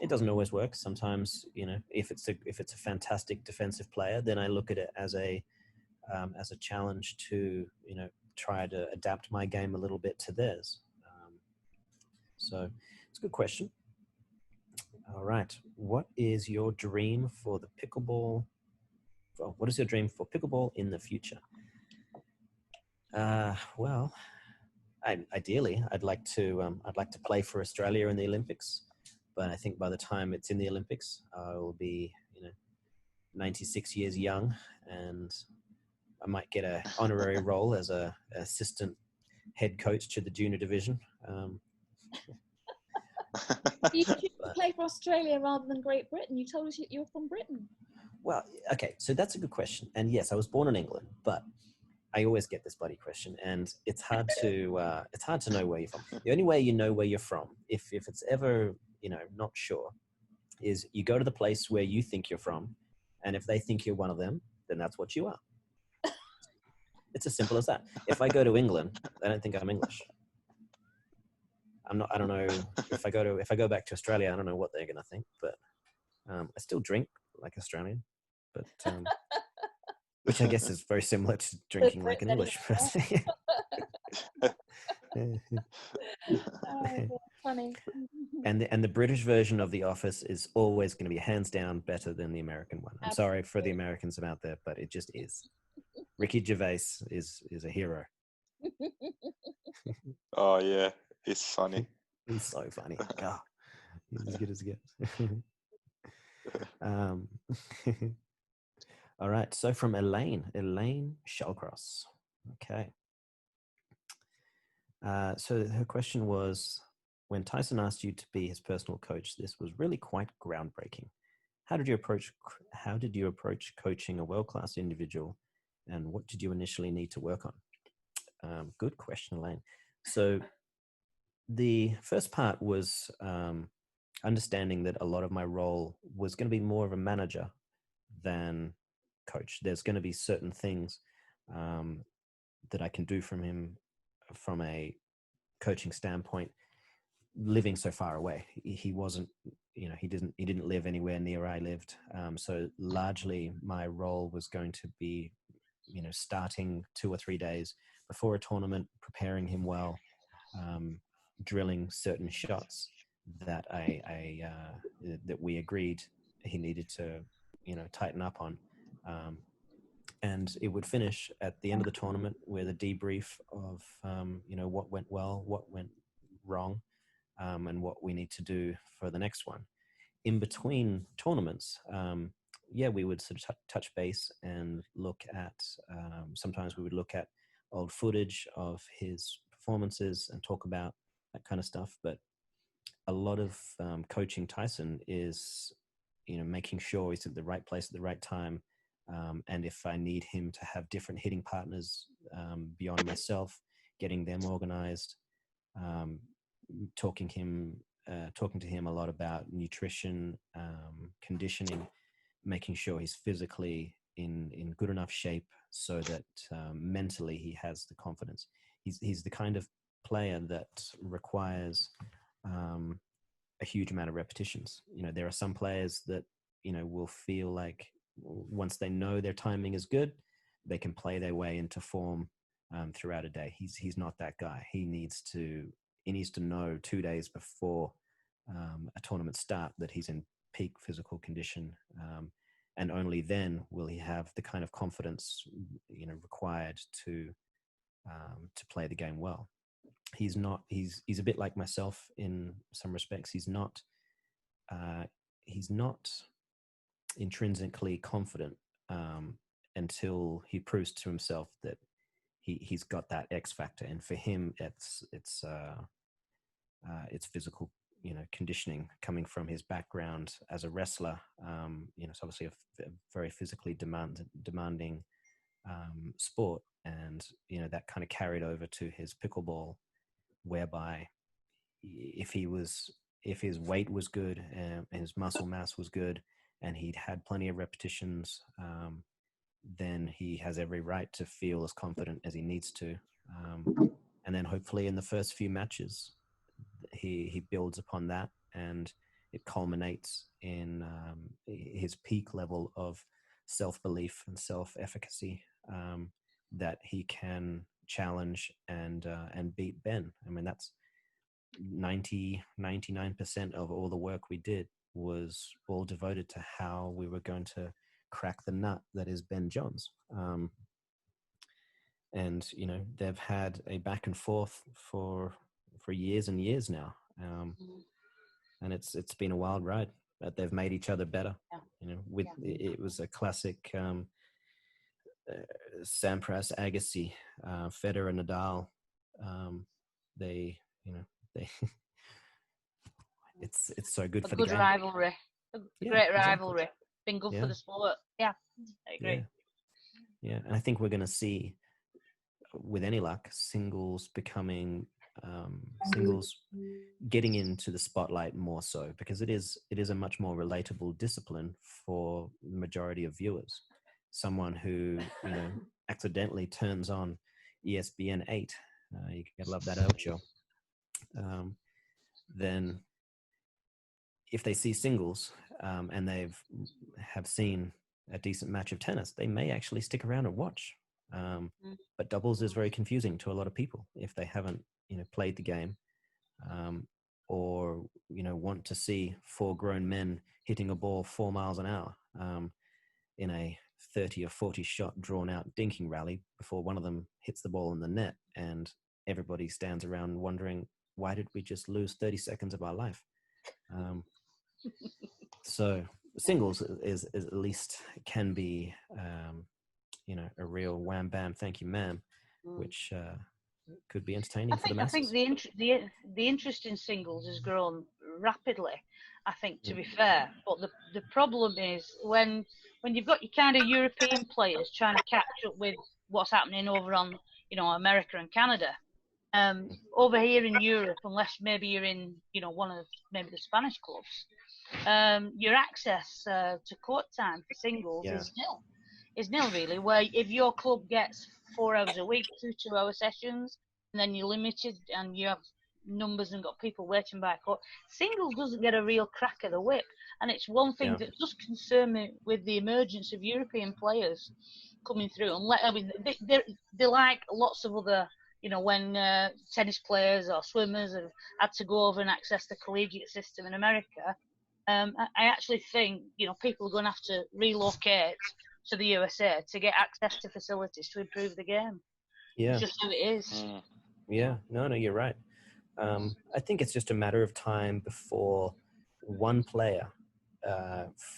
It doesn't always work. Sometimes, if it's a fantastic defensive player, then I look at it as a challenge to try to adapt my game a little bit to theirs. So it's a good question. All right, what is your dream for the pickleball? Well, what is your dream for pickleball in the future? Well, ideally, I'd like to play for Australia in the Olympics. But I think by the time it's in the Olympics, I will be, 96 years young, and I might get an honorary role as an assistant head coach to the junior division. You choose to play for Australia rather than Great Britain. You told us you're from Britain. Well, okay, so that's a good question. And yes, I was born in England, but I always get this bloody question, and it's hard to know where you're from. The only way you know where you're from, if it's ever not sure, is you go to the place where you think you're from, and if they think you're one of them, then that's what you are. It's as simple as that. If I go to England, they don't think I'm English. I don't know if I go back to Australia, I don't know what they're gonna think, but I still drink like Australian, but which I guess is very similar to drinking like an English person. Oh, funny. And the British version of The Office is always going to be hands down better than the American one. I'm sorry for the Americans out there, but it just is. Ricky Gervais is a hero. Oh yeah, it's funny. He's so funny. God, he's as good as it gets. All right. So from Elaine Shellcross. Okay. So her question was, when Tyson asked you to be his personal coach, this was really quite groundbreaking. How did you approach coaching a world-class individual, and what did you initially need to work on? Good question, Elaine. So the first part was, understanding that a lot of my role was going to be more of a manager than coach. There's going to be certain things that I can do from him from a coaching standpoint, living so far away. He wasn't, you know, he didn't live anywhere near where I lived. So largely my role was going to be, you know, starting 2 or 3 days before a tournament, preparing him well, drilling certain shots that that we agreed he needed to, you know, tighten up on. And it would finish at the end of the tournament with a debrief of, you know, what went well, what went wrong, and what we need to do for the next one. In between tournaments, yeah, we would sort of touch base and look at, sometimes we would look at old footage of his performances and talk about that kind of stuff. But a lot of coaching Tyson is, you know, making sure he's at the right place at the right time. And if I need him to have different hitting partners beyond myself, getting them organized, talking to him a lot about nutrition, conditioning, making sure he's physically in good enough shape so that mentally he has the confidence. He's the kind of player that requires a huge amount of repetitions. You know, there are some players that, you know, will feel like once they know their timing is good, they can play their way into form throughout a day. He's not that guy. He needs to know 2 days before a tournament start that he's in peak physical condition, and only then will he have the kind of confidence, you know, required to play the game well. He's a bit like myself in some respects. He's not intrinsically confident until he proves to himself that he's got that X factor. And for him, it's physical, you know, conditioning coming from his background as a wrestler. You know, it's obviously a very physically demanding sport, and you know that kind of carried over to his pickleball, whereby if his weight was good and his muscle mass was good, and he'd had plenty of repetitions, then he has every right to feel as confident as he needs to. And then hopefully in the first few matches, he builds upon that, and it culminates in his peak level of self-belief and self-efficacy, that he can challenge and beat Ben. I mean, that's 99% of all the work we did was all devoted to how we were going to crack the nut that is Ben Johns. And you know, they've had a back and forth for years and years now, and it's been a wild ride. But they've made each other better. You know, it was a classic Sampras Agassi, Federer and Nadal. They it's so good for the game. A good rivalry, great rivalry. Exactly. Been good for the sport. Yeah, I agree. Yeah, and I think we're going to see, with any luck, singles becoming singles getting into the spotlight more so, because it is a much more relatable discipline for the majority of viewers. Someone who, you know, accidentally turns on ESPN 8, you gotta love that Ocho. Then if they see singles and have seen a decent match of tennis, they may actually stick around and watch. But doubles is very confusing to a lot of people if they haven't, you know, played the game, or, you know, want to see 4 grown men hitting a ball 4 miles an hour in a 30 or 40 shot drawn out dinking rally before one of them hits the ball in the net, and everybody stands around wondering, why did we just lose 30 seconds of our life? So singles is at least can be, you know, a real wham bam thank you ma'am, which could be entertaining for the masses. I think the interest in singles has grown rapidly, I think, to be fair. But the problem is when you've got your kind of European players trying to catch up with what's happening over on, you know, America and Canada, Over here in Europe, unless maybe you're in, one of maybe the Spanish clubs, your access to court time for singles is nil really. Where if your club gets 4 hours a week, 2-hour sessions, and then you're limited and you have numbers and got people waiting by court, singles doesn't get a real crack of the whip. And it's one thing that does concern me with the emergence of European players coming through. And they're like lots of other, when tennis players or swimmers have had to go over and access the collegiate system in America. I actually think, people are going to have to relocate to the USA to get access to facilities to improve the game. Yeah. It's just how it is. Yeah, no, you're right. I think it's just a matter of time before one player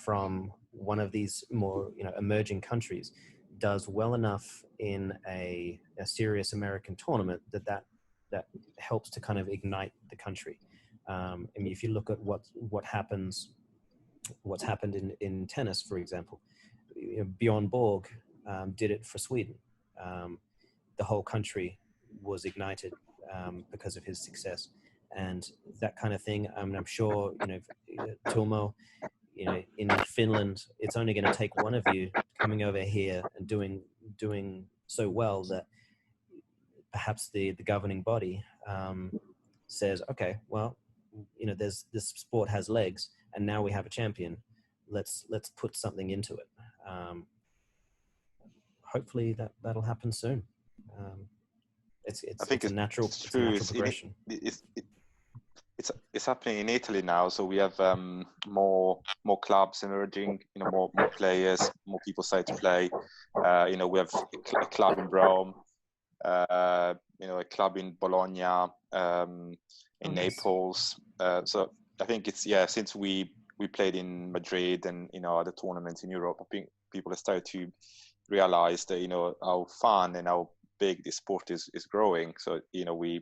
from one of these more, emerging countries does well enough in a serious American tournament that helps to kind of ignite the country. I mean, if you look at what's happened in tennis, for example, Bjorn Borg did it for Sweden. The whole country was ignited because of his success, and that kind of thing. I'm sure, Tuomo, in Finland, it's only going to take one of you coming over here and doing so well that perhaps the governing body says, okay, well, this sport has legs, and now we have a champion. Let's put something into it. Hopefully that'll happen soon. I think it's a natural progression. It's happening in Italy now, so we have more clubs emerging. More players, more people start to play. We have a club in Rome, a club in Bologna, in Naples. So I think it's since we played in Madrid and other tournaments in Europe, I think people have started to realize that how fun and how big this sport is growing. So we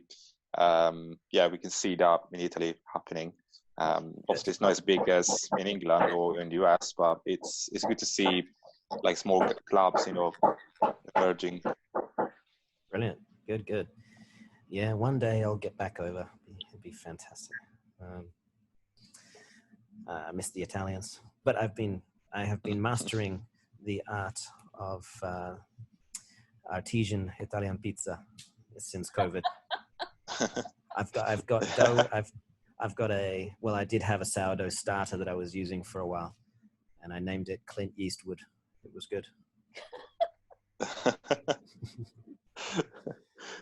can see that in Italy happening. Obviously it's not as big as in England or in the US, but it's good to see like small clubs emerging. Brilliant. Good. Yeah, one day I'll get back over. It'd be fantastic. I miss the Italians, but I have been mastering the art of artisan Italian pizza since COVID. I've got dough. I did have a sourdough starter that I was using for a while, and I named it Clint Eastwood. It was good.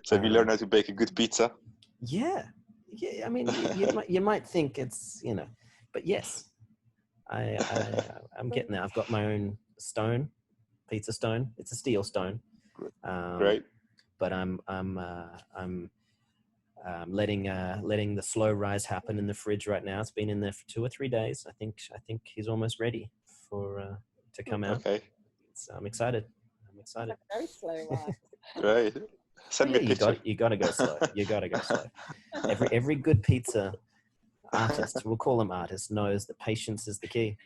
So have you learned how to bake a good pizza? Yeah. I mean, you might think it's but yes, I'm getting there. I've got my own pizza stone. It's a steel stone. Great. But I'm letting the slow rise happen in the fridge right now. It's been in there for 2 or 3 days. I think he's almost ready to come out. Okay. So I'm excited. Very slow rise. Great. Send me a picture. You got to go slow. You got to go slow. Every good pizza artist, we'll call them artists, knows that patience is the key.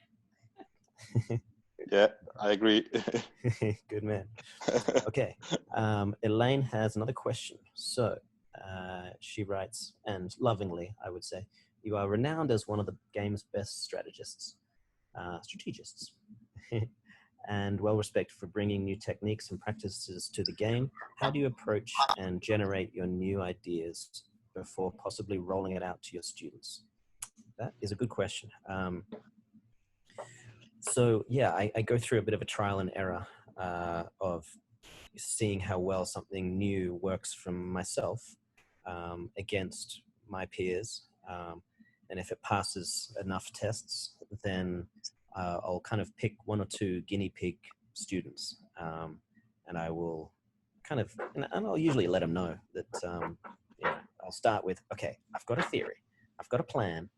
Yeah, I agree. Good man. Okay. Elaine has another question. So she writes, and lovingly, I would say, you are renowned as one of the game's best strategists. And well respected for bringing new techniques and practices to the game. How do you approach and generate your new ideas before possibly rolling it out to your students? That is a good question. So yeah, I go through a bit of a trial and error of seeing how well something new works from myself against my peers. And if it passes enough tests, then I'll kind of pick 1 or 2 guinea pig students, and I will kind of, and I'll usually let them know that, I'll start with, okay, I've got a theory, I've got a plan,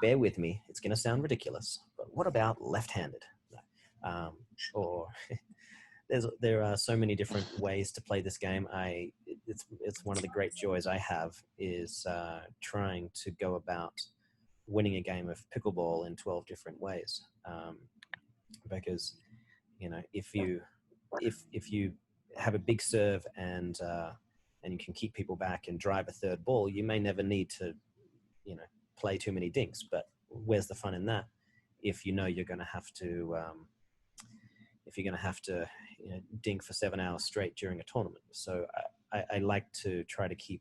bear with me, it's going to sound ridiculous, but what about left-handed? Or there are so many different ways to play this game. It's one of the great joys I have is trying to go about winning a game of pickleball in 12 different ways. Because, if you have a big serve and and you can keep people back and drive a third ball, you may never need to, play too many dinks. But where's the fun in that if you know you're going to have to dink for 7 hours straight during a tournament? So I like to try to keep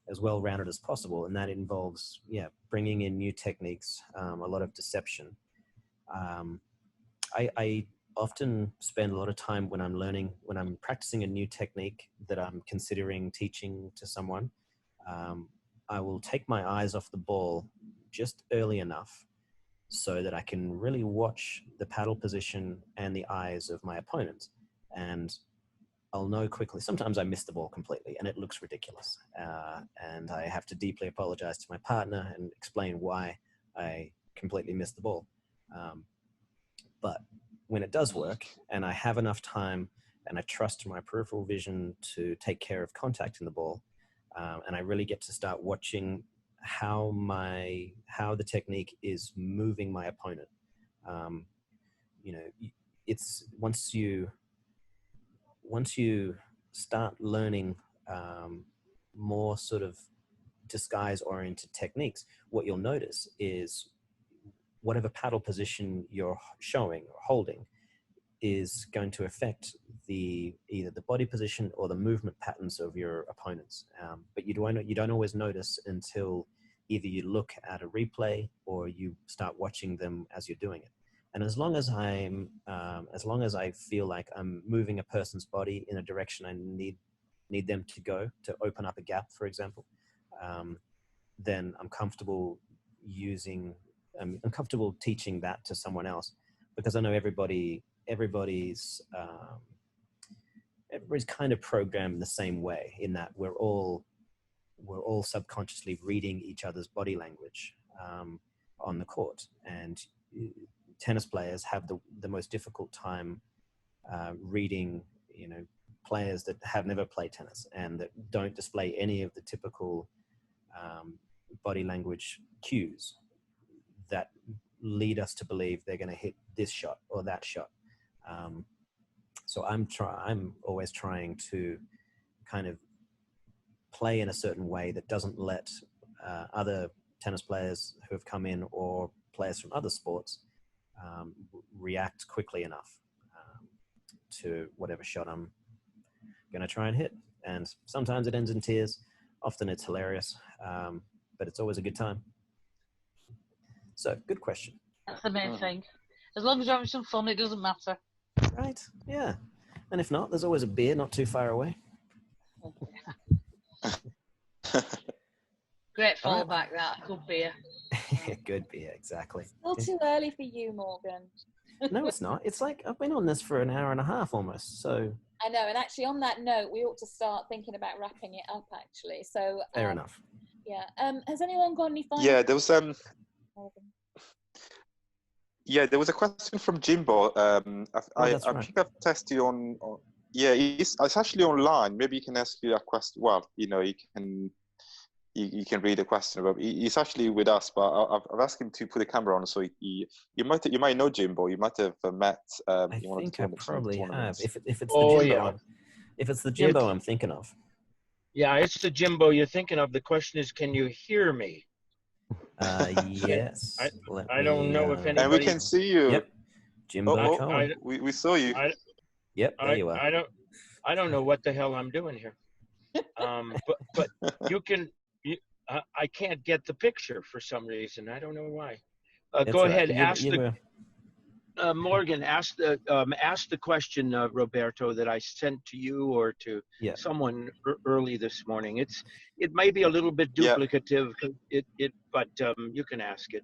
as well rounded as possible, and that involves bringing in new techniques, a lot of deception. I often spend a lot of time when I'm practicing a new technique that I'm considering teaching to someone. I will take my eyes off the ball just early enough so that I can really watch the paddle position and the eyes of my opponent. And I'll know quickly. Sometimes I miss the ball completely and it looks ridiculous. And I have to deeply apologize to my partner and explain why I completely missed the ball. But when it does work and I have enough time and I trust my peripheral vision to take care of contact in the ball, and I really get to start watching how the technique is moving my opponent. It's once you start learning more sort of disguise-oriented techniques, what you'll notice is whatever paddle position you're showing or holding is going to affect either the body position or the movement patterns of your opponents. But you don't always notice until either you look at a replay or you start watching them as you're doing it. And as long as I feel like I'm moving a person's body in a direction I need them to go to open up a gap, for example, then I'm comfortable teaching that to someone else, because I know everybody's kind of programmed the same way, in that we're all subconsciously reading each other's body language on the court. And tennis players have the most difficult time reading, players that have never played tennis and that don't display any of the typical body language cues that lead us to believe they're going to hit this shot or that shot. So I'm always trying to kind of play in a certain way that doesn't let other tennis players who have come in or players from other sports react quickly enough to whatever shot I'm going to try and hit. And sometimes it ends in tears. Often it's hilarious, but it's always a good time. So, good question. That's the main thing. As long as you're having some fun, it doesn't matter. Right, yeah. And if not, there's always a beer not too far away. Great fallback, that. Good beer. Good beer, exactly. Still too early for you, Morgan. No, it's not. It's like I've been on this for an hour and a half almost, so... I know, and actually on that note, we ought to start thinking about wrapping it up, actually. So fair enough. Yeah. Has anyone got any final... Yeah, there was... Yeah, there was a question from Jimbo. I think I've tested you on yeah, it's actually online. Maybe he can ask you a question. Well, you can read the question. But he's actually with us, but I've asked him to put the camera on, so you might know Jimbo. You might have met. I think I probably have. If it's the Jimbo, if it's the Jimbo I'm thinking of. Yeah, it's the Jimbo you're thinking of. The question is, can you hear me? Yes. I don't know if anybody... And we can see you. Yep. Jimbo. We saw you. Yep, there you are. I don't know what the hell I'm doing here. But you can... I can't get the picture for some reason. I don't know why. Go ahead. Morgan, ask the question, Roberto, that I sent to you or to someone early this morning. It may be a little bit duplicative, but you can ask it.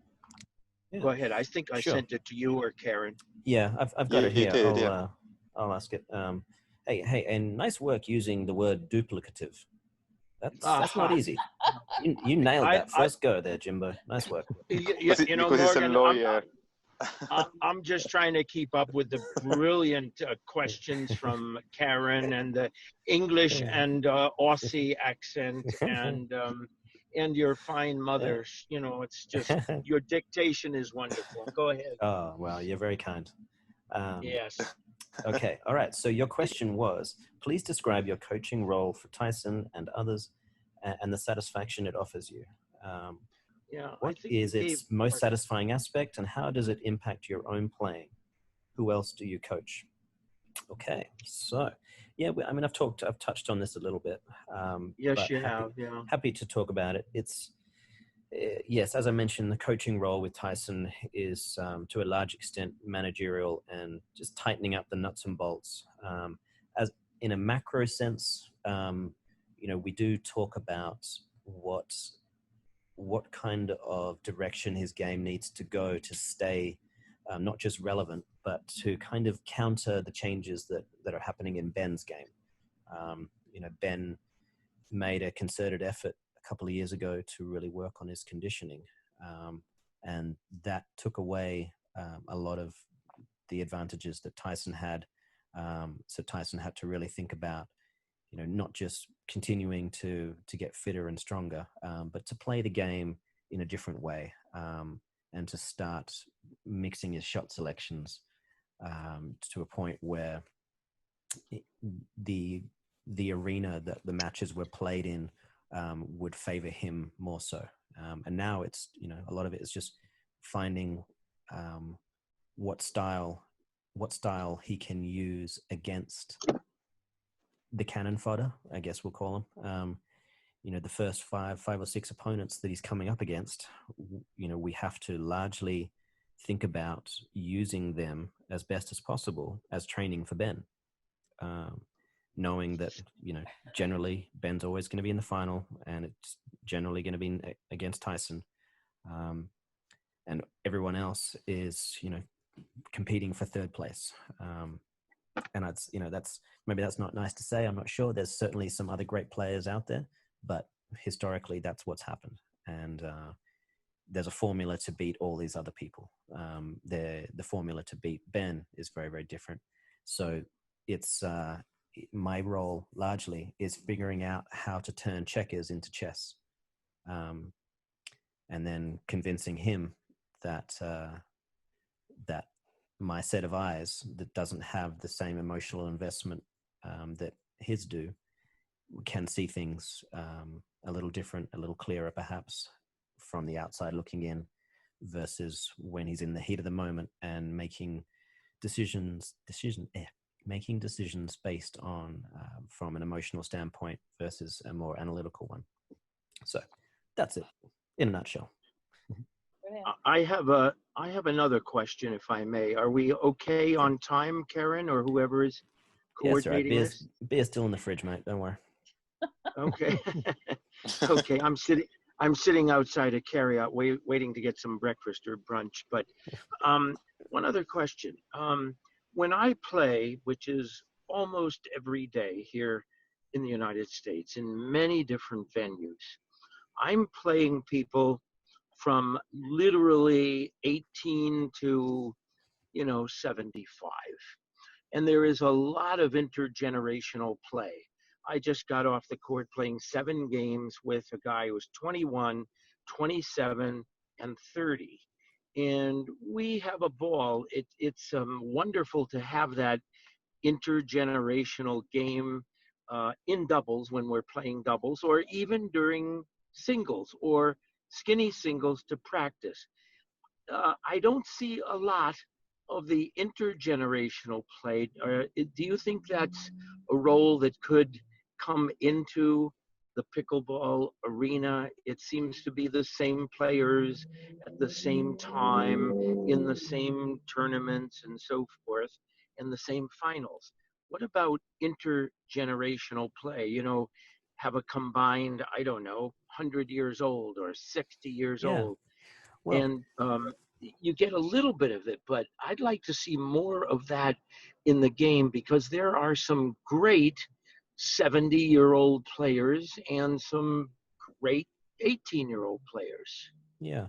Yeah. Go ahead. I think I sent it to you or Karen. Yeah, I've got it here. I'll ask it. Hey, and nice work using the word duplicative. That's not easy. You nailed that first go there, Jimbo. Nice work. Because Morgan, he's a lawyer. I'm just trying to keep up with the brilliant questions from Karen and the English and Aussie accent and your fine mother. It's just your dictation is wonderful. Go ahead. Oh, well, you're very kind. Yes. Okay. All right. So your question was, please describe your coaching role for Tyson and others and the satisfaction it offers you. What is its most satisfying aspect, and how does it impact your own playing? Who else do you coach? Okay. So, yeah, I mean, I've touched on this a little bit. Yes, you have. Yeah. Happy to talk about it. Yes, as I mentioned, the coaching role with Tyson is to a large extent managerial and just tightening up the nuts and bolts. As in a macro sense, we do talk about what kind of direction his game needs to go to stay not just relevant, but to kind of counter the changes that are happening in Ben's game. Ben made a concerted effort a couple of years ago to really work on his conditioning. And that took away a lot of the advantages that Tyson had. So Tyson had to really think about, not just continuing to get fitter and stronger, but to play the game in a different way, and to start mixing his shot selections to a point where the arena that the matches were played in would favor him more so. And now it's, a lot of it is just finding what style he can use against the cannon fodder, I guess we'll call them. The first five or six opponents that he's coming up against, we have to largely think about using them as best as possible as training for Ben. Knowing that, generally Ben's always going to be in the final, and it's generally going to be against Tyson. And everyone else is, competing for third place. And maybe that's not nice to say. I'm not sure. There's certainly some other great players out there, but historically that's what's happened. And there's a formula to beat all these other people. The formula to beat Ben is very, very different. So it's, my role largely is figuring out how to turn checkers into chess, and then convincing him that that my set of eyes that doesn't have the same emotional investment that his do can see things a little different, a little clearer perhaps from the outside looking in, versus when he's in the heat of the moment and making decisions based on from an emotional standpoint versus a more analytical one. So that's it in a nutshell. I have another question, if I may. Are we okay on time, Karen, or whoever is coordinating this? Beer's still in the fridge, mate. Don't worry. Okay. Okay. I'm sitting outside a carryout waiting to get some breakfast or brunch. But one other question. When I play, which is almost every day here in the United States, in many different venues, I'm playing people from literally 18 to, 75. And there is a lot of intergenerational play. I just got off the court playing 7 games with a guy who was 21, 27, and 30. And we have a ball. It's wonderful to have that intergenerational game in doubles when we're playing doubles, or even during singles or skinny singles to practice. I don't see a lot of the intergenerational play. Do you think that's a role that could come into the pickleball arena? It seems to be the same players at the same time in the same tournaments and so forth, and the same finals. What about intergenerational play? Have a combined, 100 years old or 60 years old. Well, and you get a little bit of it, but I'd like to see more of that in the game, because there are some great 70-year-old players and some great 18-year-old players. Yeah.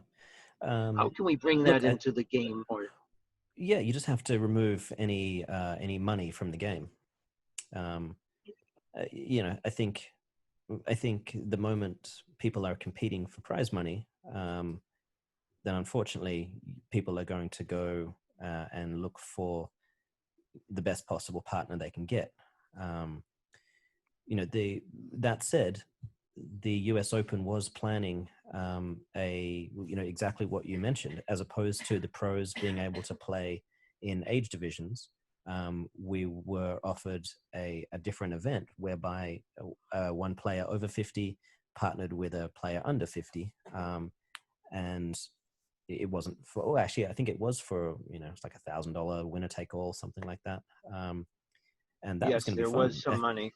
How can we bring that into the game more? Yeah, you just have to remove any money from the game. I think the moment people are competing for prize money, then unfortunately people are going to go and look for the best possible partner they can get. You know, that said, the US Open was planning exactly what you mentioned, as opposed to the pros being able to play in age divisions. We were offered a different event whereby one player over 50 partnered with a player under 50, and it wasn't for. Oh, actually, I think it was for, it's like $1,000 winner take all, something like that. And that was going to be fun. There was some money.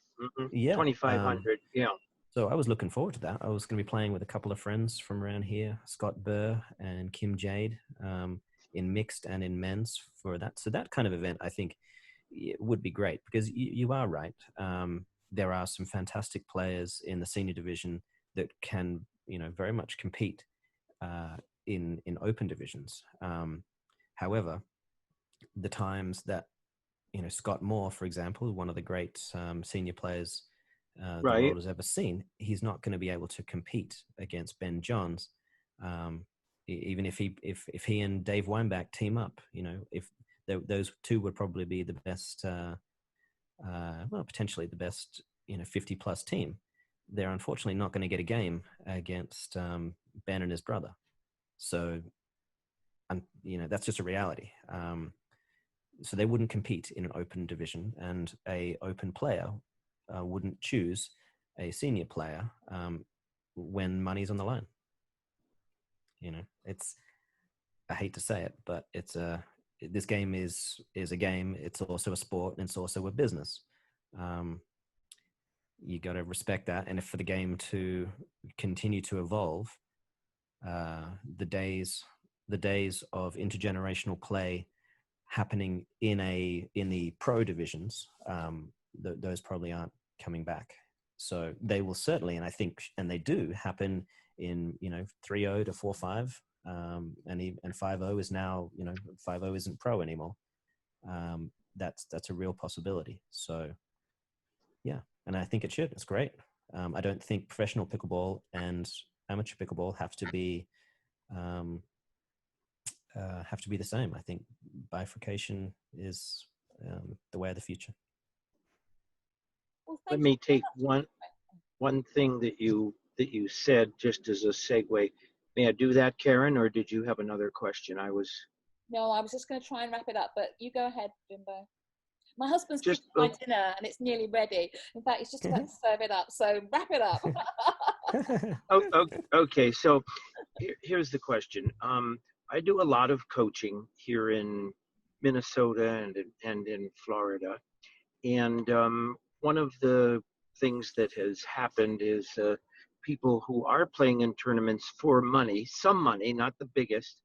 Yeah, 2,500. Yeah. So I was looking forward to that. I was going to be playing with a couple of friends from around here, Scott Burr and Kim Jade, in mixed and in men's for that. So that kind of event, I think, it would be great, because you are right. There are some fantastic players in the senior division that can, very much compete in open divisions. However, the times that, Scott Moore, for example, one of the great senior players the world has ever seen, he's not going to be able to compete against Ben Johns, even if he and Dave Weinbach team up. If those two would probably be the best, potentially the best, 50-plus team. They're unfortunately not going to get a game against Ben and his brother. So, that's just a reality. So they wouldn't compete in an open division, and a open player wouldn't choose a senior player when money's on the line. I hate to say it, but this game is a game. It's also a sport, and it's also a business. You got to respect that. And if for the game to continue to evolve, the days of intergenerational play happening in the pro divisions, those probably aren't coming back. So they will certainly, and I think, and they do happen in 3-0 to 4-5, and 5-0 is now 5-0 isn't pro anymore. That's a real possibility. So yeah, and I think it should. It's great. I don't think professional pickleball and amateur pickleball have to be the same. I think bifurcation is the way of the future. Well, let me take one thing that you said just as a segue. May I do that, Karen, or did you have another question? No, I was just going to try and wrap it up, but you go ahead, Jimbo. My husband's cooking my dinner and it's nearly ready. In fact, he's just about to serve it up. So wrap it up. Okay, so here's the question. I do a lot of coaching here in Minnesota and in Florida. And one of the things that has happened is people who are playing in tournaments for money, some money, not the biggest,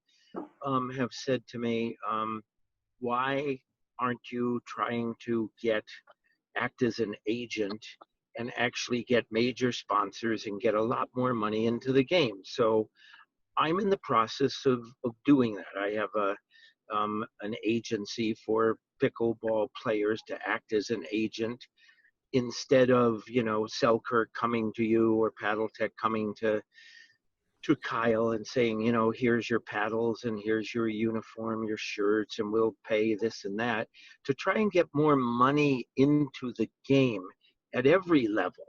have said to me, why aren't you trying to act as an agent and actually get major sponsors and get a lot more money into the game? So I'm in the process of doing that. I have an agency for pickleball players to act as an agent instead of, Selkirk coming to you or Paddletech coming to Kyle and saying, here's your paddles and here's your uniform, your shirts, and we'll pay this and that, to try and get more money into the game at every level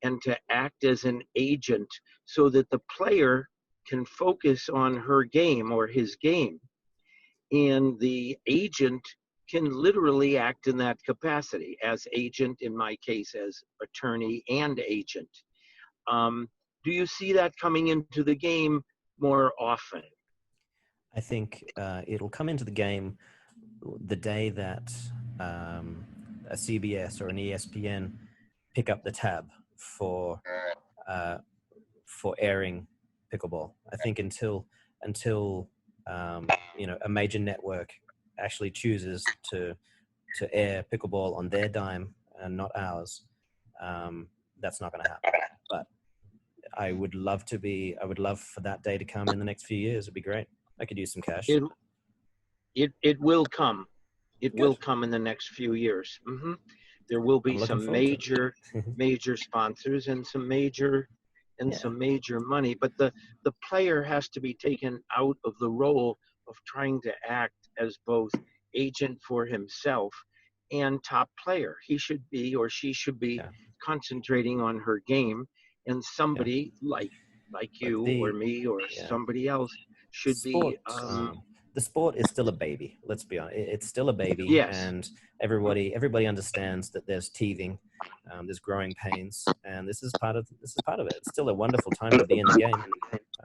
and to act as an agent so that the player can focus on her game or his game. And the agent can literally act in that capacity as agent, in my case, as attorney and agent. Do you see that coming into the game more often? I think it'll come into the game the day that a CBS or an ESPN pick up the tab for airing pickleball. I think until a major network actually chooses to air pickleball on their dime and not ours, that's not going to happen. But I would love for that day to come in the next few years. It'd be great. I could use some cash. It will come. It will come in the next few years. Mm-hmm. There will be some major sponsors and some major money, but the player has to be taken out of the role of trying to act as both agent for himself and top player. He should be, or she should be, concentrating on her game, and somebody like you or me or somebody else should be. The sport is still a baby. Let's be honest. It's still a baby, Yes. And everybody understands that there's teething, there's growing pains, and this is part of it. It's still a wonderful time to be in the game,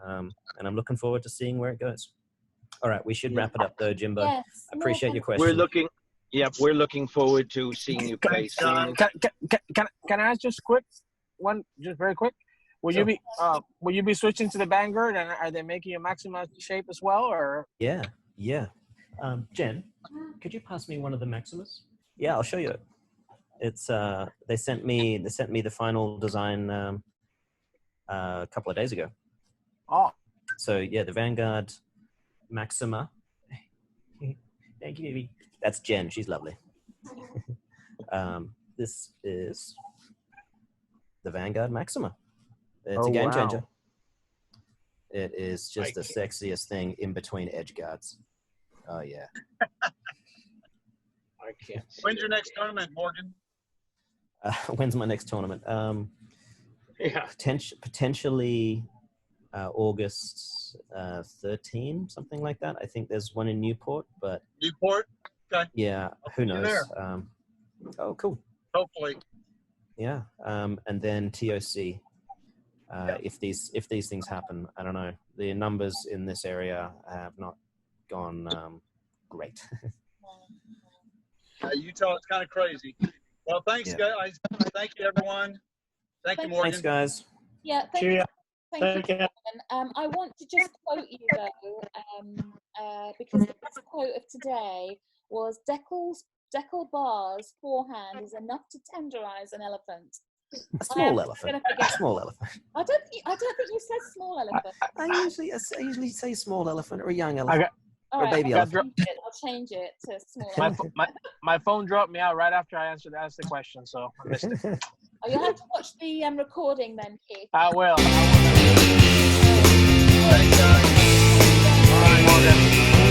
and I'm looking forward to seeing where it goes. All right, we should wrap it up though, Jimbo. Yes, Appreciate your question. We're looking forward to seeing you play. Can I ask just very quick? Will you be switching to the Vanguard, and are they making you Maxima shape as well, or? Yeah. Jen, could you pass me one of the Maximas? Yeah, I'll show you it. It's they sent me the final design a couple of days ago. Oh. So yeah, the Vanguard Maxima. Thank you, baby. That's Jen. She's lovely. This is the Vanguard Maxima. It's a game changer. It is just the sexiest thing in between edge guards. Oh yeah. I can't. When's your next tournament, Morgan? When's my next tournament? Potentially August 13, something like that. I think there's one in Newport, but Newport. Okay. Yeah, who knows? Oh, cool. Hopefully. Yeah, and then TOC. If these things happen, I don't know. The numbers in this area have not gone great. Utah is kind of crazy. Well, thanks, guys. Thank you, everyone. Thank you, Morgan. Thanks, guys. Yeah, thank you. Thank you. I want to just quote you though, because the best quote of today was Deckel Bar's forehand is enough to tenderize an elephant. A small elephant. A small elephant. I don't think you said small elephant. I usually say small elephant or a young elephant. All or a baby elephant. I'll change it to small elephant. My phone dropped me out right after I asked the question, so I missed it. Oh, you'll have to watch the recording then, Keith. I will. Thanks, guys. All right, Morgan.